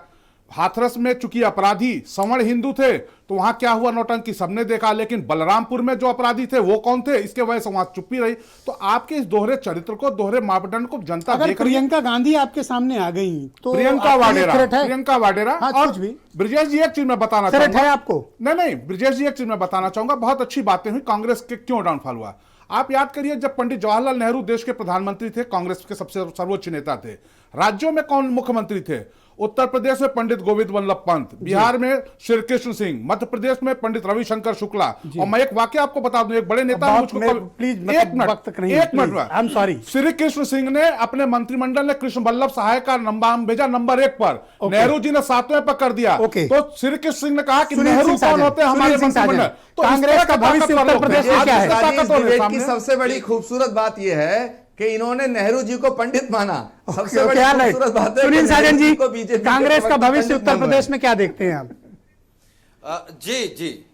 हाथरस में चूंकि अपराधी सवर्ण हिंदू थे तो वहां क्या हुआ नौटंकी सबने देखा, लेकिन बलरामपुर में जो अपराधी थे वो कौन थे, इसके वजह से वहां चुप्पी रही। तो आपके इस दोहरे चरित्र को, दोहरे मापदंड को जनता अगर देख रही है। प्रियंका गांधी आपके सामने आ गई तो प्रियंका आपके लिए वाडेरा, threat है? प्रियंका वाडेरा हाँ, और कुछ भी। ब्रजेश जी एक चीज मैं बताना थ्रेट चाहूंगा है आपको? नहीं, ब्रजेश जी एक चीज मैं बताना चाहूंगा, बहुत अच्छी बातें हुई, कांग्रेस के क्यों डाउनफॉल हुआ। आप याद करिए, जब पंडित जवाहरलाल नेहरू देश के प्रधानमंत्री थे, कांग्रेस के सबसे सर्वोच्च नेता थे, राज्यों में कौन मुख्यमंत्री थे? उत्तर प्रदेश में पंडित गोविंद वल्लभ पंत, बिहार में श्री कृष्ण सिंह, मध्य प्रदेश में पंडित रविशंकर शुक्ला। और मैं एक वाक्य आपको बता दूं, एक बड़े नेता प्लीज एक minute, I am sorry. Shri Krishna Singh ने अपने मंत्रिमंडल ने कृष्ण वल्लभ सहाय का नाम भेजा नंबर 1 पर, नेहरू जी ने 7वें पर कर दिया। तो श्री कृष्ण सिंह ने कहा कि नेहरू कौन होते हैं हमारे मंत्रिमंडल। तो कांग्रेस का भविष्य उत्तर प्रदेश में क्या है? की सबसे बड़ी खूबसूरत बात यह है कि इन्होंने नेहरू जी को पंडित माना। सबसे बड़ी खूबसूरत बात है। सुनील साजन जी, बीजेपी कांग्रेस का भविष्य उत्तर प्रदेश में क्या देखते हैं आप? जी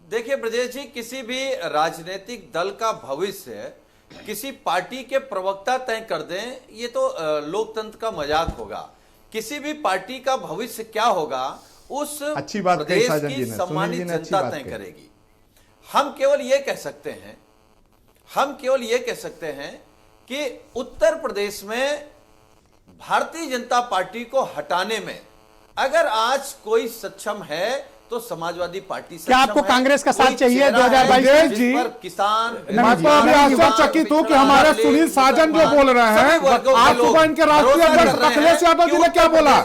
देखिए ब्रजेश जी, किसी भी राजनीतिक दल का भविष्य किसी पार्टी के प्रवक्ता तय कर दें, ये तो लोकतंत्र का मजाक होगा। किसी भी पार्टी का भविष्य क्या होगा उस अच्छी बात प्रदेश साजन की जी ने, सम्मानित सुनील जी ने अच्छी जनता बात तय कही। करेगी। हम केवल ये कह सकते हैं कि उत्तर प्रदेश में भारतीय जनता पार्टी को हटाने में अगर आज कोई सक्षम है तो समाजवादी पार्टी सक्षम क्या आपको है। कांग्रेस का साथ कोई चाहिए चेहरा 2022 है में? जिस जी, पर किसान, मैं तो अभी आश्चर्यचकित हूं कि हमारे सुनील साजन जो बोल रहे हैं, आज सुबह इनके राष्ट्रीय अध्यक्ष अखिलेश यादव जी ने क्या बोला?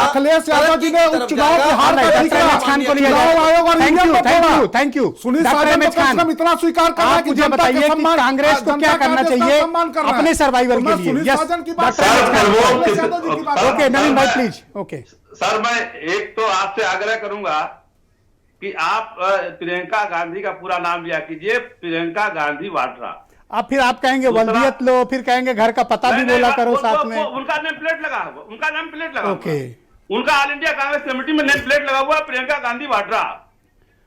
अखिलेश यादव जी ने उपचुनाव की हार का चुनाव आयोग और थैंक यू सुनील साजन को कम से कम इतना स्वीकार कर रहा है कि मुझे जनता के बताइए कि सम्मान, कांग्रेस को क्या करना चाहिए अपने सर्वाइवल के लिए? सुनील साजन की बात ओके नवीन भाई प्लीज। ओके सर, मैं एक तो आपसे आग्रह करूंगा कि आप प्रियंका गांधी का पूरा नाम लिया कीजिए, प्रियंका गांधी वाड्रा। अब फिर आप कहेंगे वल्दियत लो, फिर कहेंगे घर का पता भी बोला करो साथ में। उनका नेम प्लेट लगा हुआ, उनका नेम प्लेट लगा ओके, उनका ऑल इंडिया कांग्रेस कमेटी में नेम प्लेट लगा हुआ प्रियंका गांधी वाड्रा।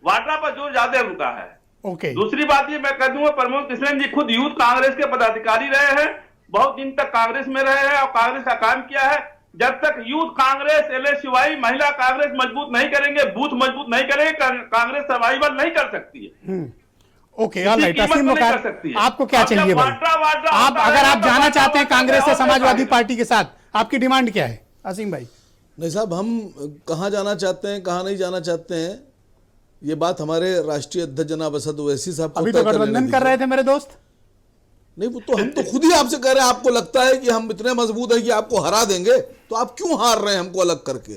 वाड्रा पर जोर ज्यादा उनका है। ओके, दूसरी बात ये मैं कह दूंगा, प्रमोद कृष्णन जी खुद यूथ कांग्रेस के पदाधिकारी रहे हैं, बहुत दिन तक कांग्रेस में रहे हैं और कांग्रेस का काम किया है। जब तक यूथ कांग्रेस, एलएसयूआई, महिला कांग्रेस मजबूत नहीं करेंगे, बूथ मजबूत नहीं करेंगे, कांग्रेस सर्वाइवल नहीं कर सकती है। Okay, alright. असीम मुखार, आपको क्या चाहिए भाई? आप अगर आप जाना चाहते हैं कांग्रेस से समाजवादी पार्टी के साथ, आपकी डिमांड क्या है असीम भाई? नहीं साहब, हम कहाँ जाना चाहते हैं, कहाँ नहीं जाना चाहते हैं, ये बात हमारे राष्ट्रीय अध्यक्ष जनाब असद ओवैसी साहब अभी तो गठबंधन कर रहे थे मेरे दोस्त। नहीं, वो तो हम तो खुद ही आपसे कह रहे हैं, आपको लगता है कि हम इतने मजबूत है कि आपको हरा देंगे, तो आप क्यों हार रहे हैं हमको अलग करके?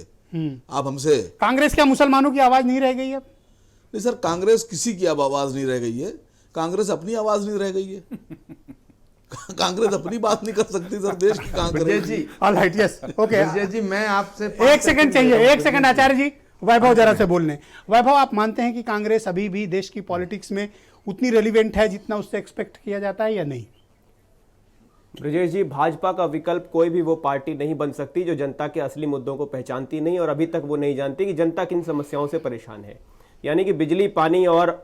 आप हमसे कांग्रेस क्या मुसलमानों की आवाज नहीं रह गई है? नहीं सर, कांग्रेस किसी की अब आवाज नहीं रह गई है, कांग्रेस अपनी आवाज नहीं रह गई है। कांग्रेस अपनी बात नहीं कर सकती सर, देश की Congress ji. All right, yes, okay. जी, मैं आपसे एक सेकंड चाहिए, एक सेकंड आचार्य जी। वैभव जरा से बोलने। वैभव, आप मानते हैं कि कांग्रेस अभी भी देश की पॉलिटिक्स में उतनी रेलिवेंट है जितना उससे एक्सपेक्ट किया जाता है या नहीं? ब्रजेश जी, भाजपा का विकल्प कोई भी वो पार्टी नहीं बन सकती जो जनता के असली मुद्दों को पहचानती नहीं, और अभी तक वो नहीं जानती कि जनता किन समस्याओं से परेशान है। यानी कि बिजली, पानी और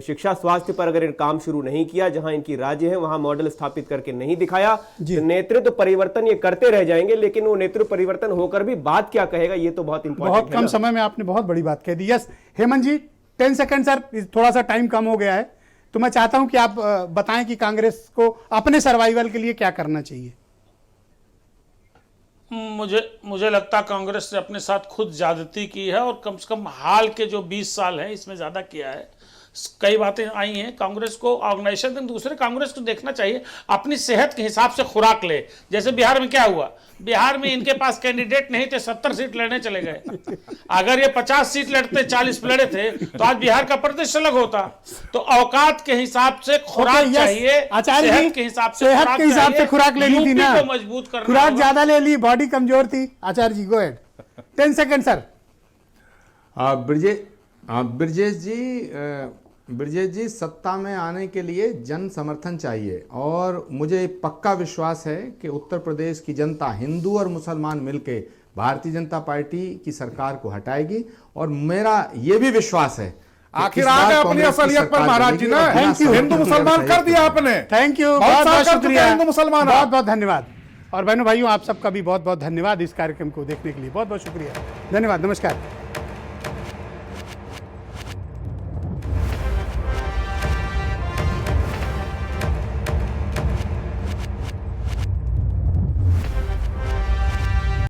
शिक्षा, स्वास्थ्य पर अगर काम शुरू नहीं किया, जहां इनकी राज्य है वहां मॉडल स्थापित करके नहीं दिखाया, तो नेतृत्व परिवर्तन ये करते रह जाएंगे, लेकिन वो नेतृत्व परिवर्तन होकर भी बात क्या कहेगा, ये तो बहुत इंपॉर्टेंट है। बहुत कम समय में आपने बहुत बड़ी बात कह दी। यस हेमंत जी, 10 सेकंड सर, थोड़ा सा टाइम कम हो गया है, तो मैं चाहता हूं कि आप बताएं कि कांग्रेस को अपने सर्वाइवल के लिए क्या करना चाहिए। मुझे लगता कांग्रेस ने अपने साथ खुद ज्यादती की है, और कम से कम हाल के जो 20 साल हैं इसमें ज्यादा किया है। कई बातें आई हैं। कांग्रेस को ऑर्गेनाइजेशन दूसरे कांग्रेस को देखना चाहिए, अपनी सेहत के हिसाब से खुराक ले। जैसे बिहार में क्या हुआ, बिहार में इनके पास कैंडिडेट नहीं थे, 70 सीट लड़ने चले गए। अगर ये 50 सीट लड़ते, 40 पे लड़े थे, तो आज बिहार का परिदृश्य अलग होता। तो औकात के हिसाब से खुराक चाहिए, आचार्य सेहत जी, के हिसाब से सेहत के हिसाब से खुराक लेनी थी ना, यूपी को मजबूत करना खुराक होगा। ज्यादा ले ली, बॉडी कमजोर थी। Acharya ji, go ahead, 10 second sir. Brajesh ji, सत्ता में आने के लिए जन समर्थन चाहिए और मुझे पक्का विश्वास है कि उत्तर प्रदेश की जनता, हिंदू और मुसलमान मिलके भारतीय जनता पार्टी की सरकार को हटाएगी। और मेरा ये भी विश्वास है आखिर आ गए अपनी असलियत पर महाराज जी ने। Thank you. हिंदू मुसलमान कर दिया आपने। थैंक यू, बहुत बहुत बहुत साल कर चुके शुक्रिया, हैं हिंदू मुसलमान। बहुत बहुत धन्यवाद। और बहनों भाइयों, आप सबका भी बहुत बहुत धन्यवाद इस कार्यक्रम को देखने के लिए। बहुत बहुत शुक्रिया, धन्यवाद, नमस्कार।